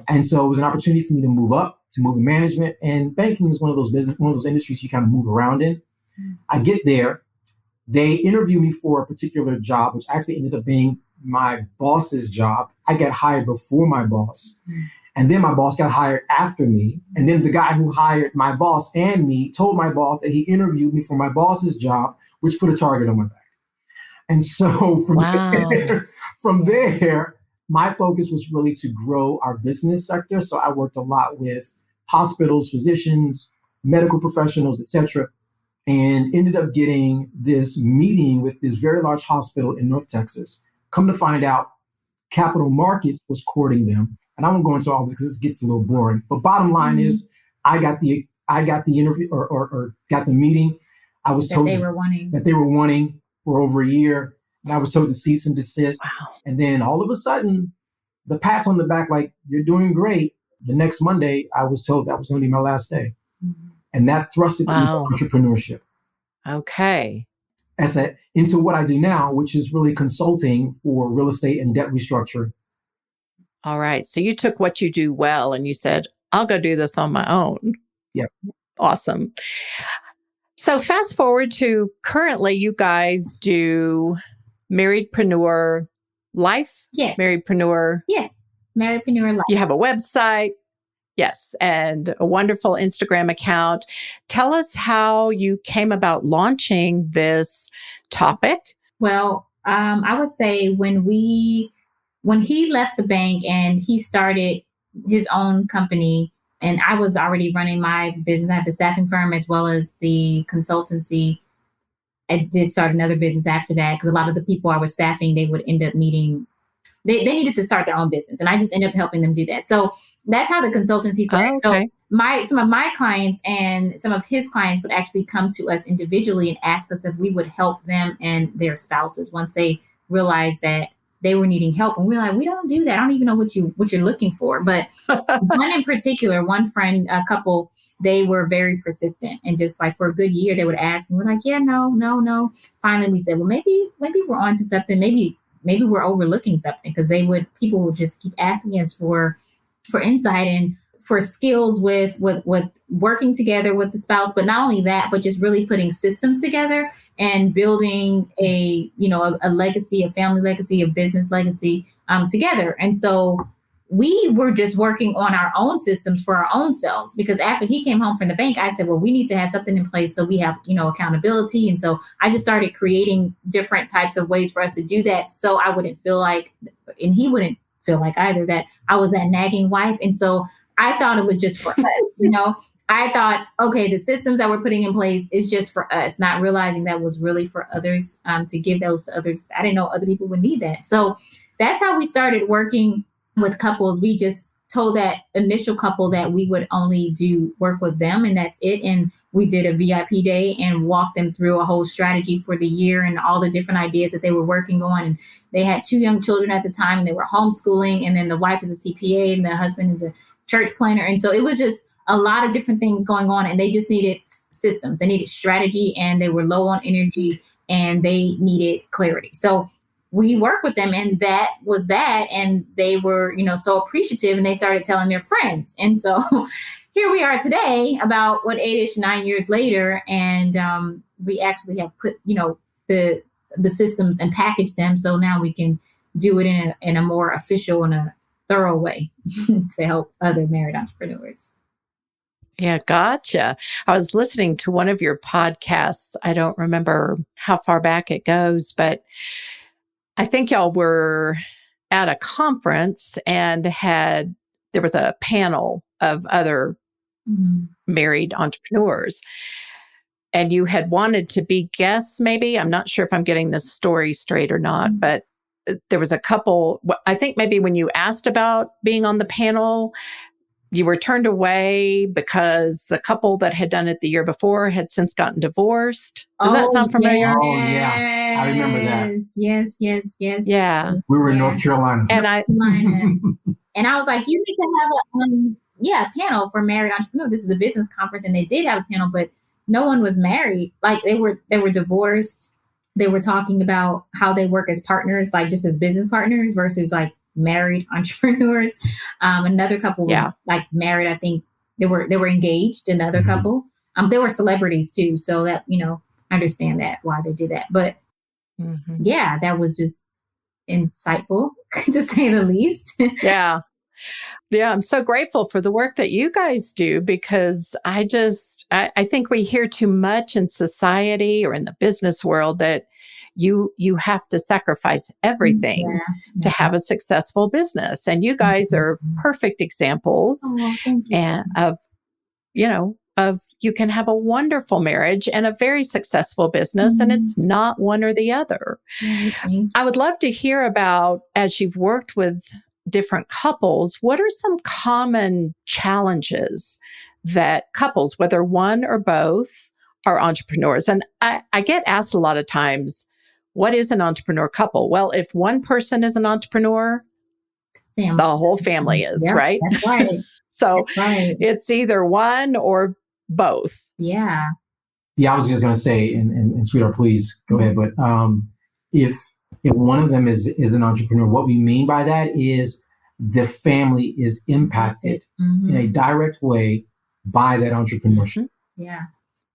And so it was an opportunity for me to move up, to move in management. And banking is one of those industries you kind of move around in. I get there. They interview me for a particular job, which actually ended up being my boss's job. I got hired before my boss. And then my boss got hired after me. And then the guy who hired my boss and me told my boss that he interviewed me for my boss's job, which put a target on my back. And so from there, my focus was really to grow our business sector. So I worked a lot with hospitals, physicians, medical professionals, et cetera, and ended up getting this meeting with this very large hospital in North Texas. Come to find out, capital markets was courting them. And I won't go into all this because this gets a little boring. But bottom line is, I got the interview or got the meeting. I was told that they were wanting for over a year. And I was told to cease and desist. Wow. And then all of a sudden, the pats on the back, like, you're doing great. The next Monday, I was told that was going to be my last day. And that thrusted me into entrepreneurship. Okay. Into what I do now, which is really consulting for real estate and debt restructure. All right. So you took what you do well and you said, I'll go do this on my own. Yep. Awesome. So fast forward to currently, you guys do Marriedpreneur Life? Yes. Marriedpreneur. Yes. Marriedpreneur Life. You have a website. Yes. And a wonderful Instagram account. Tell us how you came about launching this topic. Well, I would say when he left the bank and he started his own company, and I was already running my business. I have the staffing firm as well as the consultancy. I did start another business after that because a lot of the people I was staffing, they would end up needing, they needed to start their own business. And I just ended up helping them do that. So that's how the consultancy started. Oh, okay. So some of my clients and some of his clients would actually come to us individually and ask us if we would help them and their spouses once they realized that they were needing help. And we're like, we don't do that. I don't even know what you're looking for. But one in particular, one friend, a couple, they were very persistent. And just like for a good year, they would ask, and we're like, yeah, no. Finally, we said, well, maybe we're onto something. Maybe we're overlooking something, because people would just keep asking us for insight and for skills with working together with the spouse. But not only that, but just really putting systems together and building a legacy, a family legacy, a business legacy together. And so we were just working on our own systems for our own selves, because after he came home from the bank, I said, well, we need to have something in place so we have, accountability. And so I just started creating different types of ways for us to do that. So I wouldn't feel like, and he wouldn't feel like either, that I was that nagging wife. And so I thought it was just for us, I thought, okay, the systems that we're putting in place is just for us, not realizing that was really for others, to give those to others. I didn't know other people would need that. So that's how we started working with couples. We just told that initial couple that we would only do work with them, and that's it. And we did a VIP day and walked them through a whole strategy for the year and all the different ideas that they were working on. And they had 2 young children at the time, and they were homeschooling. And then the wife is a CPA and the husband is a church planner. And so it was just a lot of different things going on, and they just needed systems. They needed strategy, and they were low on energy, and they needed clarity. So we worked with them, and that was that. And they were, so appreciative, and they started telling their friends. And so here we are today, about 9 years later. And we actually have put, the systems and packaged them. So now we can do it in a more official and a thorough way to help other married entrepreneurs. Yeah, gotcha. I was listening to one of your podcasts. I don't remember how far back it goes, but I think y'all were at a conference and there was a panel of other married entrepreneurs, and you had wanted to be guests, maybe. I'm not sure if I'm getting this story straight or not, but there was a couple. I think maybe when you asked about being on the panel, you were turned away because the couple that had done it the year before had since gotten divorced. Does that sound familiar? Oh, yeah. I remember that. Yes. Yeah. We were in North Carolina. And I was like, you need to have a panel for married entrepreneurs. This is a business conference, and they did have a panel, but no one was married. Like they were divorced. They were talking about how they work as partners, like just as business partners versus like married entrepreneurs. Another couple was like married. I think they were engaged. Another couple. They were celebrities too, so that I understand that why they did that. But yeah, that was just insightful to say the least. Yeah, I'm so grateful for the work that you guys do, because I think we hear too much in society or in the business world that you have to sacrifice everything to have a successful business. And you guys are perfect examples of you can have a wonderful marriage and a very successful business, and it's not one or the other. I would love to hear about, as you've worked with different couples, what are some common challenges that couples, whether one or both, are entrepreneurs? And I get asked a lot of times, what is an entrepreneur couple? Well, if one person is an entrepreneur, the whole family is, right? That's right. So it's either one or both. Yeah. Yeah, I was just going to say, and sweetheart, please go ahead. But if one of them is an entrepreneur, what we mean by that is the family is impacted in a direct way by that entrepreneurship. Yeah,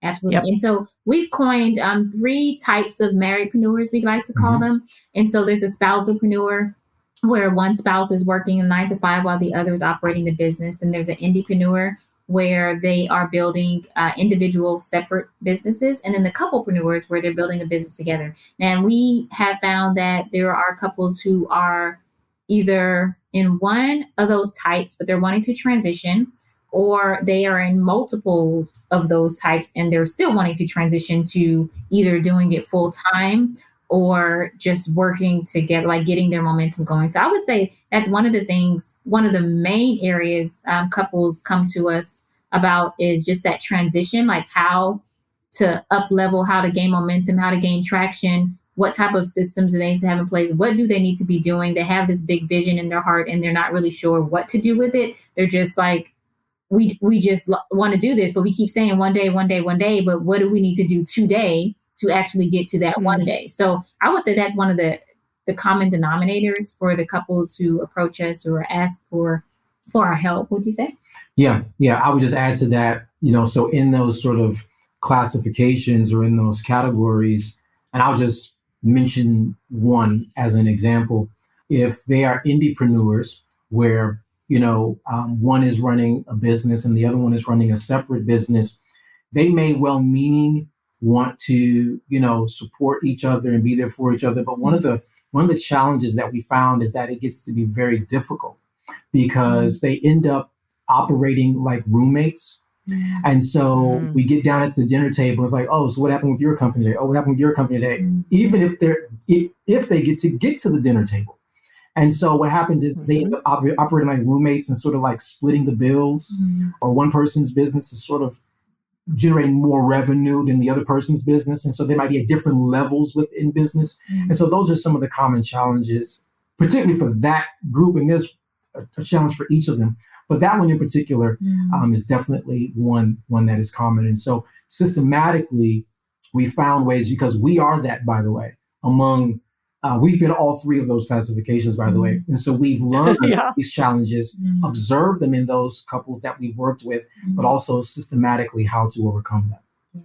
absolutely. Yep. And so we've coined 3 types of marriedpreneurs, we like to call them. And so there's a spousalpreneur, where one spouse is working a 9 to 5 while the other is operating the business. And there's an indiepreneur, where they are building individual separate businesses. And then the couplepreneurs, where they're building a business together. And we have found that there are couples who are either in one of those types, but they're wanting to transition, or they are in multiple of those types and they're still wanting to transition to either doing it full time or just working together, like getting their momentum going. So I would say that's one of the things, one of the main areas couples come to us about is just that transition, like how to up level, how to gain momentum, how to gain traction, what type of systems do they need to have in place, what do they need to be doing. They have this big vision in their heart and they're not really sure what to do with it. They're just like, we just want to do this, but we keep saying one day, but what do we need to do today to actually get to that one day? So I would say that's one of the common denominators for the couples who approach us or ask for our help, would you say? Yeah. I would just add to that, so in those sort of classifications or in those categories, and I'll just mention one as an example. If they are indiepreneurs, where one is running a business and the other one is running a separate business, they may well-meaning want to, support each other and be there for each other. But one of the challenges that we found is that it gets to be very difficult because they end up operating like roommates. And so we get down at the dinner table. It's like, oh, so what happened with your company today? Oh, what happened with your company today? Even if they get to the dinner table. And so what happens is they end up operating like roommates and sort of like splitting the bills, or one person's business is sort of generating more revenue than the other person's business. And so there might be at different levels within business. And so those are some of the common challenges, particularly for that group. And there's a challenge for each of them. But that one in particular is definitely one that is common. And so systematically, we found ways, because we are that, by the way, we've been all 3 of those classifications, by the way. And so we've learned these challenges, observed them in those couples that we've worked with, but also systematically how to overcome them.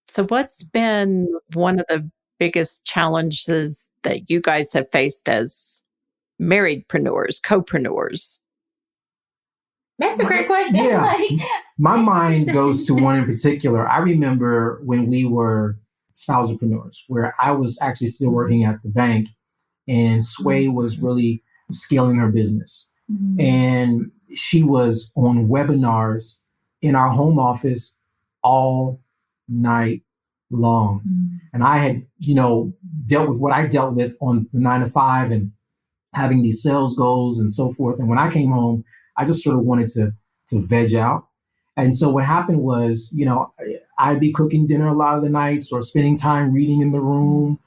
So what's been one of the biggest challenges that you guys have faced as marriedpreneurs, co-preneurs? That's a great question. Yeah. My mind goes to one in particular. I remember when we were spousalpreneurs, where I was actually still working at the bank and Sway was really scaling her business. And she was on webinars in our home office all night long. And I had, dealt with what I dealt with on the 9 to 5 and having these sales goals and so forth. And when I came home, I just sort of wanted to veg out. And so what happened was, I'd be cooking dinner a lot of the nights or spending time reading in the room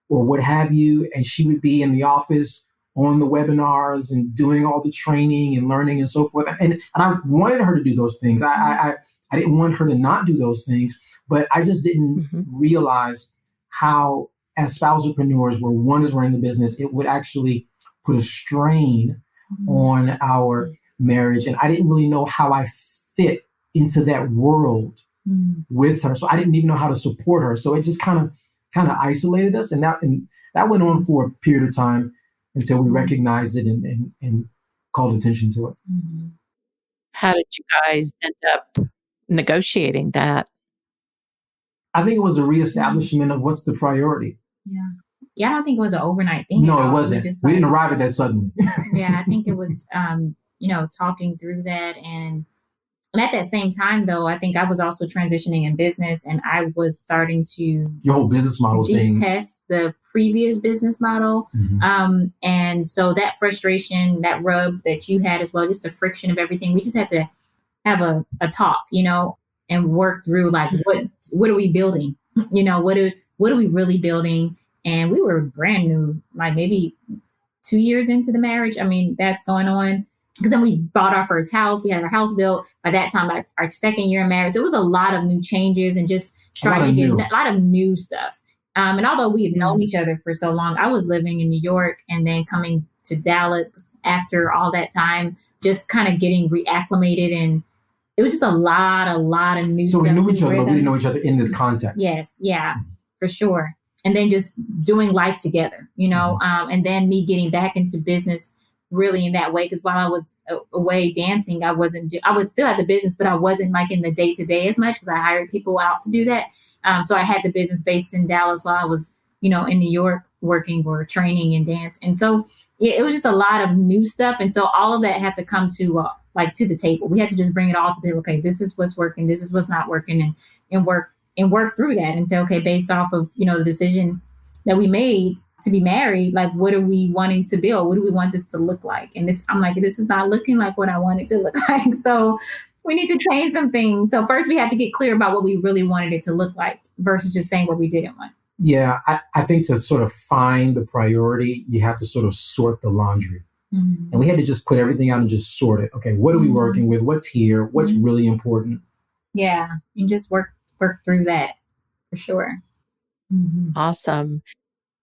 or what have you. And she would be in the office on the webinars and doing all the training and learning and so forth. And I wanted her to do those things. I didn't want her to not do those things, but I just didn't realize how, as spousalpreneurs, where one is running the business, it would actually put a strain on our marriage. And I didn't really know how I fit into that world with her. So I didn't even know how to support her. So it just kind of isolated us. And that went on for a period of time until we recognized it and called attention to it. How did you guys end up negotiating that? I think it was a reestablishment of what's the priority. Yeah, I don't think it was an overnight thing. No, it wasn't. We didn't arrive at that suddenly. I think it was, talking through that and And at that same time, though, I think I was also transitioning in business, and I was starting to your whole business model was test the previous business model. And so that frustration, that rub that you had as well, just the friction of everything, we just had to have a talk, and work through like, what are we building? What are we really building? And we were brand new, like maybe 2 years into the marriage. I mean, that's going on. Because then we bought our first house. We had our house built. By that time, like our second year of marriage, there was a lot of new changes and just trying to get a lot of new stuff. And although we had known each other for so long, I was living in New York and then coming to Dallas after all that time, just kind of getting reacclimated. And it was just a lot of new stuff. So we knew each other, but we didn't know each other in this context. Yes. Yeah, for sure. And then just doing life together, and then me getting back into business really in that way, because while I was away dancing, I was still at the business, but I wasn't like in the day to day as much because I hired people out to do that. So I had the business based in Dallas while I was, in New York working or training in dance. And so it was just a lot of new stuff. And so all of that had to come to to the table. We had to just bring it all to the table. Okay, this is what's working. This is what's not working, and work through that and say, okay, based off of, the decision that we made to be married, like, what are we wanting to build? What do we want this to look like? And I'm like, this is not looking like what I want it to look like. So we need to change some things. So first we had to get clear about what we really wanted it to look like versus just saying what we didn't want. Yeah, I think to sort of find the priority, you have to sort of sort the laundry. And we had to just put everything out and just sort it. Okay, what are we working with? What's here? What's really important? Yeah, and just work through that for sure. Awesome.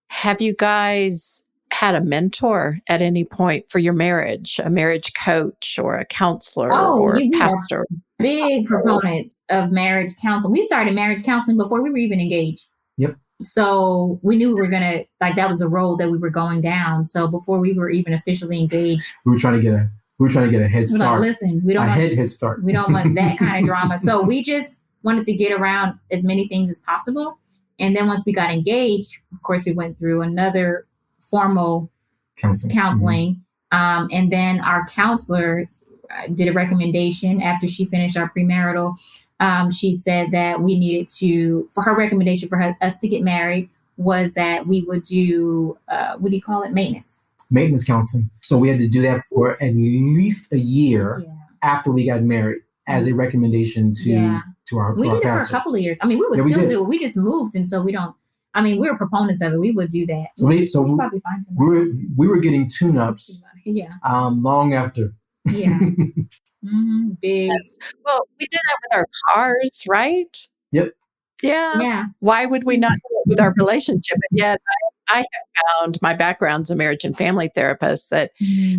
Have you guys had a mentor at any point for your marriage, a marriage coach or a counselor or pastor? Big proponents of marriage counseling. We started marriage counseling before we were even engaged. Yep. So we knew we were going to, that was a road that we were going down. So before we were even officially engaged, we were trying to get a head start. Like, listen, we don't want head start. We don't want that kind of drama. So we just wanted to get around as many things as possible. And then once we got engaged, of course, we went through another formal counseling. And then our counselor did a recommendation after she finished our premarital. She said that we needed for her recommendation for us to get married was that we would do, what do you call it? Maintenance counseling. So we had to do that for at least a year after we got married as a recommendation to our We did pastor. it for a couple of years. I mean, we would still do it. We just moved. And so we were proponents of it. We would do that. So we probably find somebody. We were getting tune-ups long after. Yeah. Big. Yes. Well, we did that with our cars, right? Yep. Yeah. Why would we not do it with our relationship? And yet I have found, my background's a marriage and family therapist, that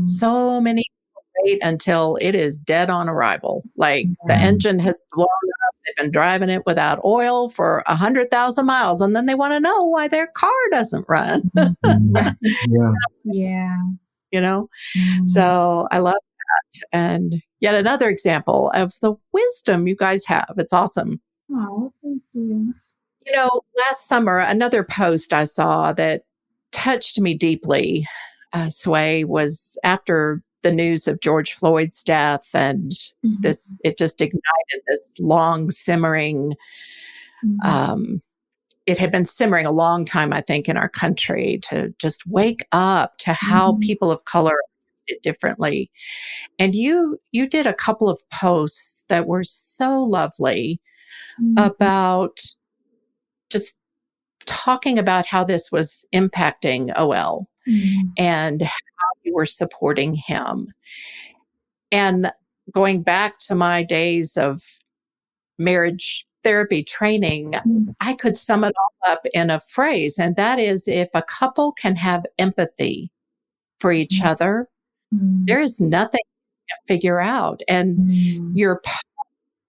so many people wait until it is dead on arrival. Like the engine has blown up. They've been driving it without oil for 100,000 miles. And then they want to know why their car doesn't run. So I love that. And yet another example of the wisdom you guys have. It's awesome. Oh, thank you. Last summer, another post I saw that touched me deeply, Sway, was after the news of George Floyd's death. And it just ignited this long simmering, it had been simmering a long time, I think, in our country to just wake up to how people of color it differently. And you did a couple of posts that were so lovely about just talking about how this was impacting OL and how you were supporting him. And going back to my days of marriage therapy training, I could sum it all up in a phrase, and that is, if a couple can have empathy for each other, there is nothing you can't figure out. And your posts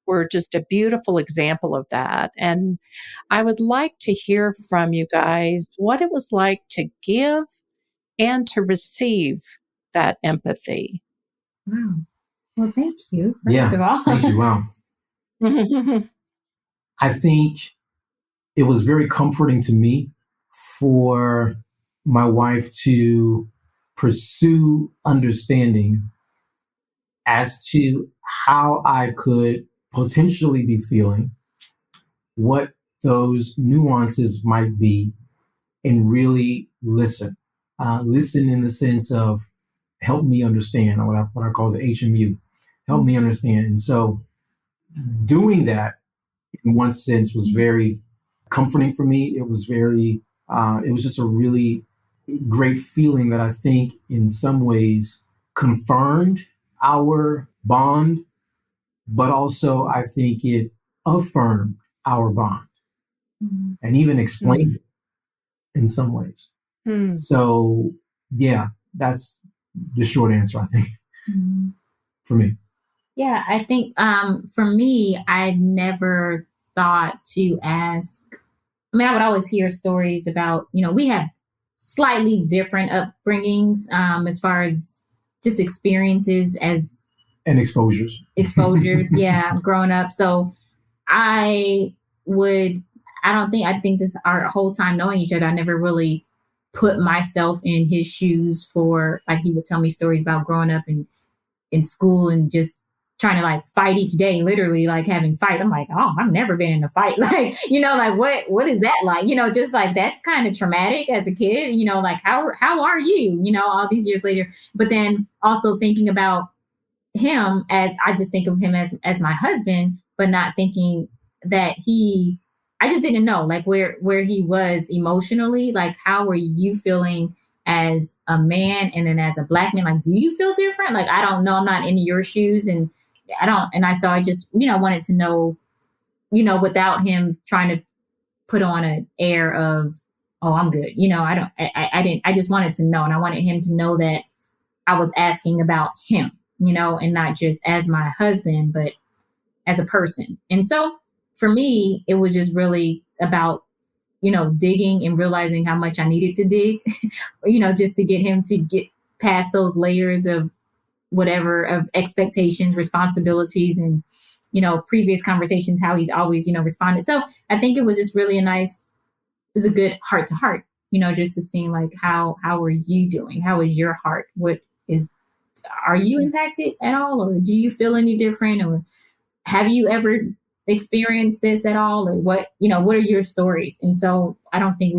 were just a beautiful example of that. And I would like to hear from you guys what it was like to give and to receive that empathy. Wow. Well, thank you. First of all. Thank you. Wow. I think it was very comforting to me for my wife to pursue understanding as to how I could potentially be feeling, what those nuances might be, and really listen. Listen in the sense of help me understand, or what I call the HMU, help me understand. And so doing that in one sense was very comforting for me. It was just a really great feeling that I think in some ways confirmed our bond, but also I think it affirmed our bond and even explained it in some ways. So yeah, that's the short answer, I think, for me. Yeah, I think for me, I never thought to ask. I mean, I would always hear stories about, we have slightly different upbringings as far as just experiences and exposures. Yeah, growing up. So I think this our whole time knowing each other, I never really put myself in his shoes for, like, he would tell me stories about growing up in school and just trying to like fight each day, literally like having fights. I'm like, oh, I've never been in a fight. Like, like what is that like? Just like that's kind of traumatic as a kid, like how are you, all these years later. But then also thinking about him as, I just think of him as my husband, but not thinking that I just didn't know like where he was emotionally. Like, how were you feeling as a man and then as a Black man? Like, do you feel different? Like, I don't know. I'm not in your shoes, and so I just, wanted to know, without him trying to put on an air of, oh, I'm good. I just wanted to know. And I wanted him to know that I was asking about him, and not just as my husband, but as a person. And so for me, it was just really about, digging and realizing how much I needed to dig, just to get him to get past those layers of whatever, of expectations, responsibilities, and, previous conversations, how he's always, responded. So I think it was just really it was a good heart to heart, just to see like, how are you doing? How is your heart? Are you impacted at all? Or do you feel any different? Or have you ever experienced this at all? Or what are your stories? And so I don't think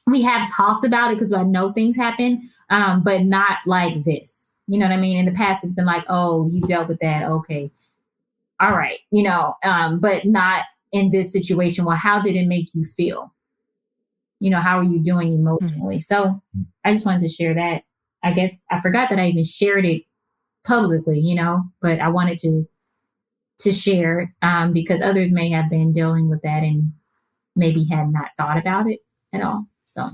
we have talked about it because I know things happen, but not like this. You know what I mean? In the past, it's been like, oh, you dealt with that. Okay. All right. But not in this situation. Well, how did it make you feel? How are you doing emotionally? So I just wanted to share that. I guess I forgot that I even shared it publicly, but I wanted to share because others may have been dealing with that and maybe had not thought about it at all. So.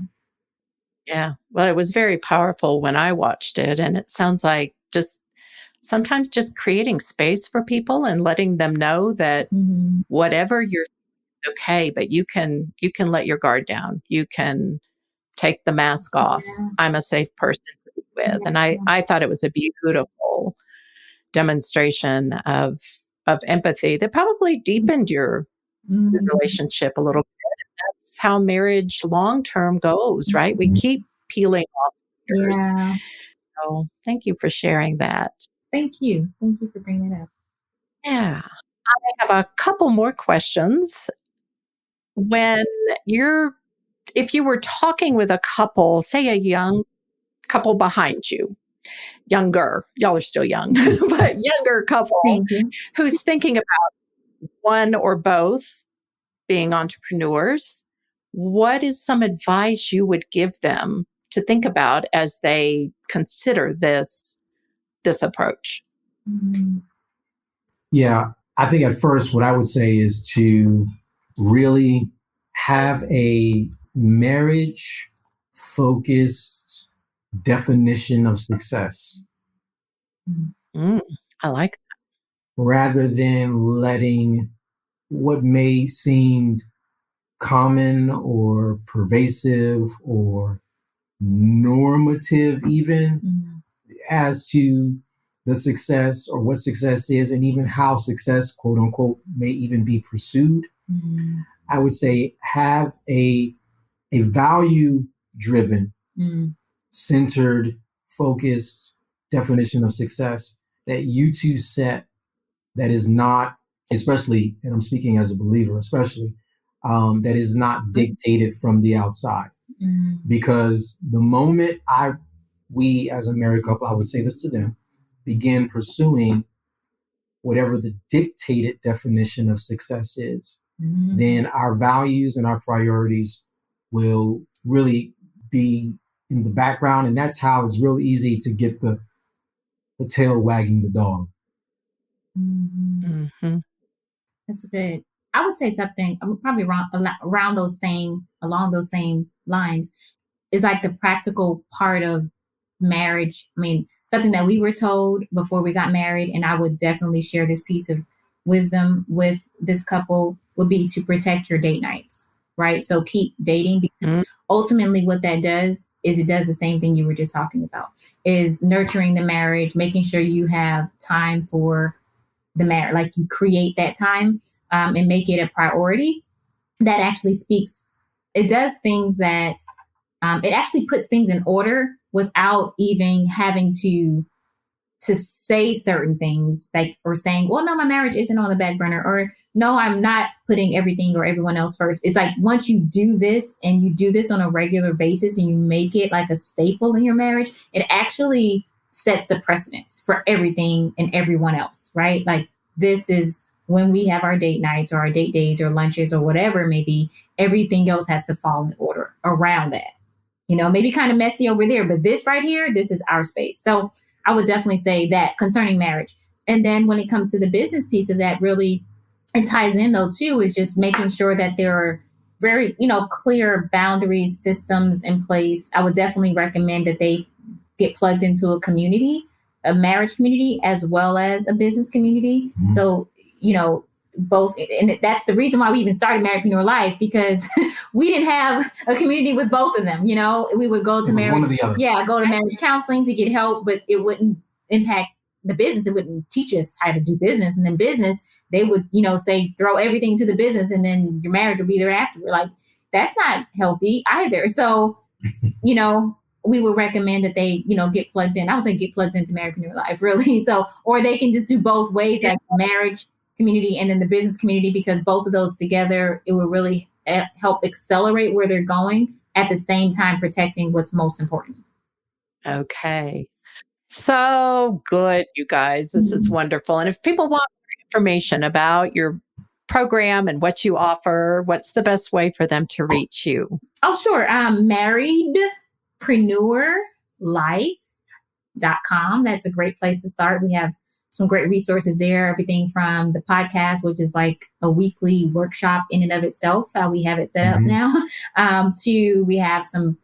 Yeah. Well, it was very powerful when I watched it. And it sounds like sometimes just creating space for people and letting them know that whatever you're okay, but you can let your guard down. You can take the mask off. Yeah. I'm a safe person to be with. And I thought it was a beautiful demonstration of empathy that probably deepened your relationship a little bit. That's how marriage long-term goes, right? We keep peeling off layers. Yeah. So thank you for sharing that. Thank you. Thank you for bringing it up. Yeah. I have a couple more questions. If you were talking with a couple, say a young couple behind you, younger, y'all are still young, but younger couple who's thinking about one or both being entrepreneurs, what is some advice you would give them to think about as they consider this approach? Yeah, I think at first what I would say is to really have a marriage-focused definition of success. I like that. Rather than letting what may seem common or pervasive or normative even as to the success or what success is and even how success, quote unquote, may even be pursued. I would say have a value-driven, centered, focused definition of success that you two set that is not, especially, and I'm speaking as a believer, especially, that is not dictated from the outside. Because the moment we as a married couple, I would say this to them, begin pursuing whatever the dictated definition of success is, then our values and our priorities will really be in the background. And that's how it's real easy to get the tail wagging the dog. That's good. I would say something probably along those same lines is like the practical part of marriage. I mean, something that we were told before we got married, and I would definitely share this piece of wisdom with this couple, would be to protect your date nights, right? So keep dating, because ultimately what that does is it does the same thing you were just talking about, is nurturing the marriage, making sure you have time for the marriage, like you create that time and make it a priority. That actually it does things that it actually puts things in order without even having to say certain things, like, or saying, well, no, my marriage isn't on the back burner, or no, I'm not putting everything or everyone else first. It's like, once you do this and you do this on a regular basis and you make it like a staple in your marriage, it actually sets the precedence for everything and everyone else, right? Like, this is when we have our date nights or our date days or lunches or whatever it may be, everything else has to fall in order around that. You know, maybe kind of messy over there, but this right here, this is our space. So I would definitely say that concerning marriage. And then when it comes to the business piece of that, really, it ties in though too, is just making sure that there are very, clear boundaries, systems in place. I would definitely recommend that they get plugged into a community, a marriage community, as well as a business community. So, both, and that's the reason why we even started Marriedpreneur Life, because we didn't have a community with both of them. We would go to marriage, one or the other. go to marriage counseling to get help, but it wouldn't impact the business. It wouldn't teach us how to do business. And then business, they would, say, throw everything to the business and then your marriage will be there after. Like, that's not healthy either. So, we would recommend that they, get plugged in. I would say get plugged into Marriedpreneur Life, really. So, or they can just do both ways, like marriage community and then the business community, because both of those together, it will really help accelerate where they're going, at the same time protecting what's most important. Okay. So good, you guys. This is wonderful. And if people want more information about your program and what you offer, what's the best way for them to reach you? Oh, sure. Marriedpreneurlife.com. That's a great place to start. We have some great resources there, everything from the podcast, which is like a weekly workshop in and of itself, how we have it set up now, to we have some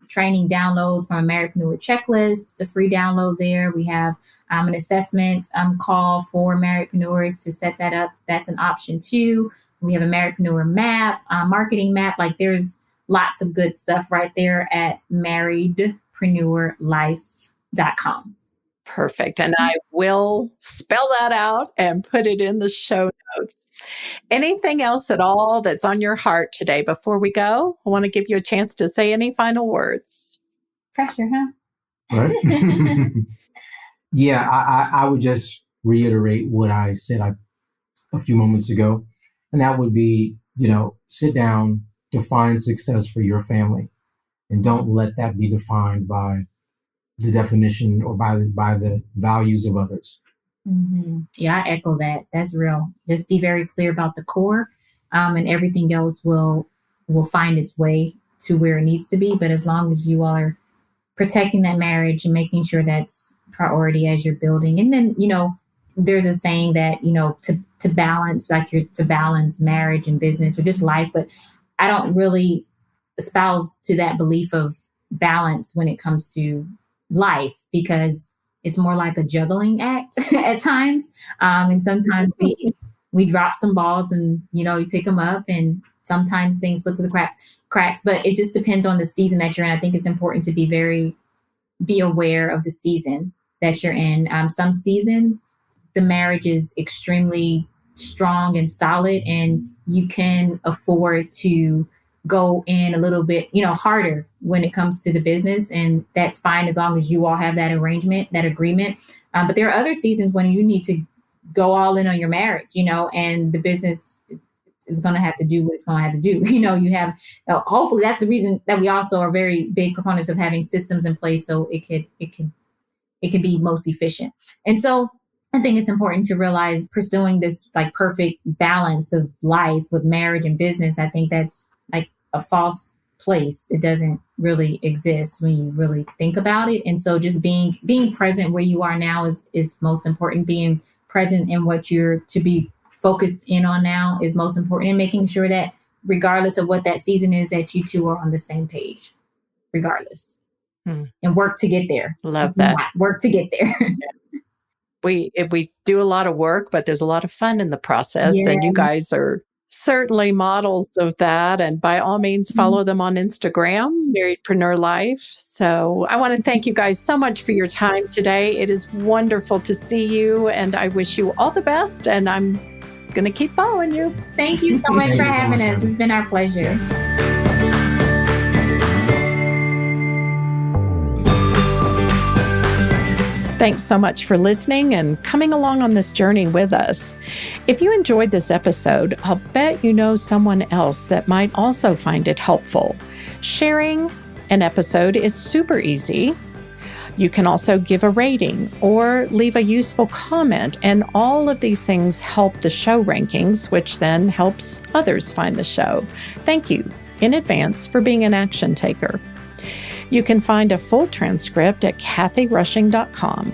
training downloads from a Marriedpreneur checklist, a free download there. We have an assessment call for marriedpreneurs to set that up. That's an option too. We have a Marriedpreneur map, marketing map. Like, there's lots of good stuff right there at marriedpreneurlife.com. Perfect. And I will spell that out and put it in the show notes. Anything else at all that's on your heart today before we go? I want to give you a chance to say any final words. Pressure, huh? Right. Yeah, I would just reiterate what I said a few moments ago. And that would be, sit down, define success for your family, and don't let that be defined by the definition or by the values of others. Yeah, I echo that. That's real. Just be very clear about the core, and everything else will find its way to where it needs to be. But as long as you are protecting that marriage and making sure that's priority as you're building. And then, there's a saying that, to balance, to balance marriage and business or just life. But I don't really espouse to that belief of balance when it comes to life, because it's more like a juggling act at times. And sometimes we drop some balls and, you pick them up, and sometimes things slip through the cracks, but it just depends on the season that you're in. I think it's important to be aware of the season that you're in. Some seasons, the marriage is extremely strong and solid, and you can afford to go in a little bit, harder when it comes to the business. And that's fine as long as you all have that arrangement, that agreement. But there are other seasons when you need to go all in on your marriage, and the business is going to have to do what it's going to have to do. You have, hopefully that's the reason that we also are very big proponents of having systems in place so it can be most efficient. And so I think it's important to realize pursuing this like perfect balance of life with marriage and business. I think that's like a false place. It doesn't really exist when you really think about it. And so just being present where you are now is most important. Being present in what you're to be focused in on now is most important, and making sure that regardless of what that season is, that you two are on the same page, regardless, and work to get there. Love that. Work to get there. We do a lot of work, but there's a lot of fun in the process. Yeah. And you guys are certainly models of that. And by all means, follow them on Instagram, Marriedpreneur Life. So I want to thank you guys so much for your time today. It is wonderful to see you, and I wish you all the best. And I'm going to keep following you. Thank you so much for having us. It's been our pleasure. Yes. Thanks so much for listening and coming along on this journey with us. If you enjoyed this episode, I'll bet you know someone else that might also find it helpful. Sharing an episode is super easy. You can also give a rating or leave a useful comment, and all of these things help the show rankings, which then helps others find the show. Thank you in advance for being an action taker. You can find a full transcript at kathyrushing.com.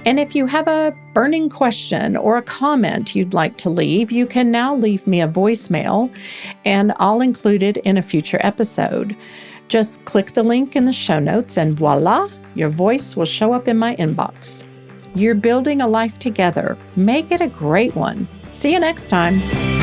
And if you have a burning question or a comment you'd like to leave, you can now leave me a voicemail, and I'll include it in a future episode. Just click the link in the show notes and voila, your voice will show up in my inbox. You're building a life together. Make it a great one. See you next time.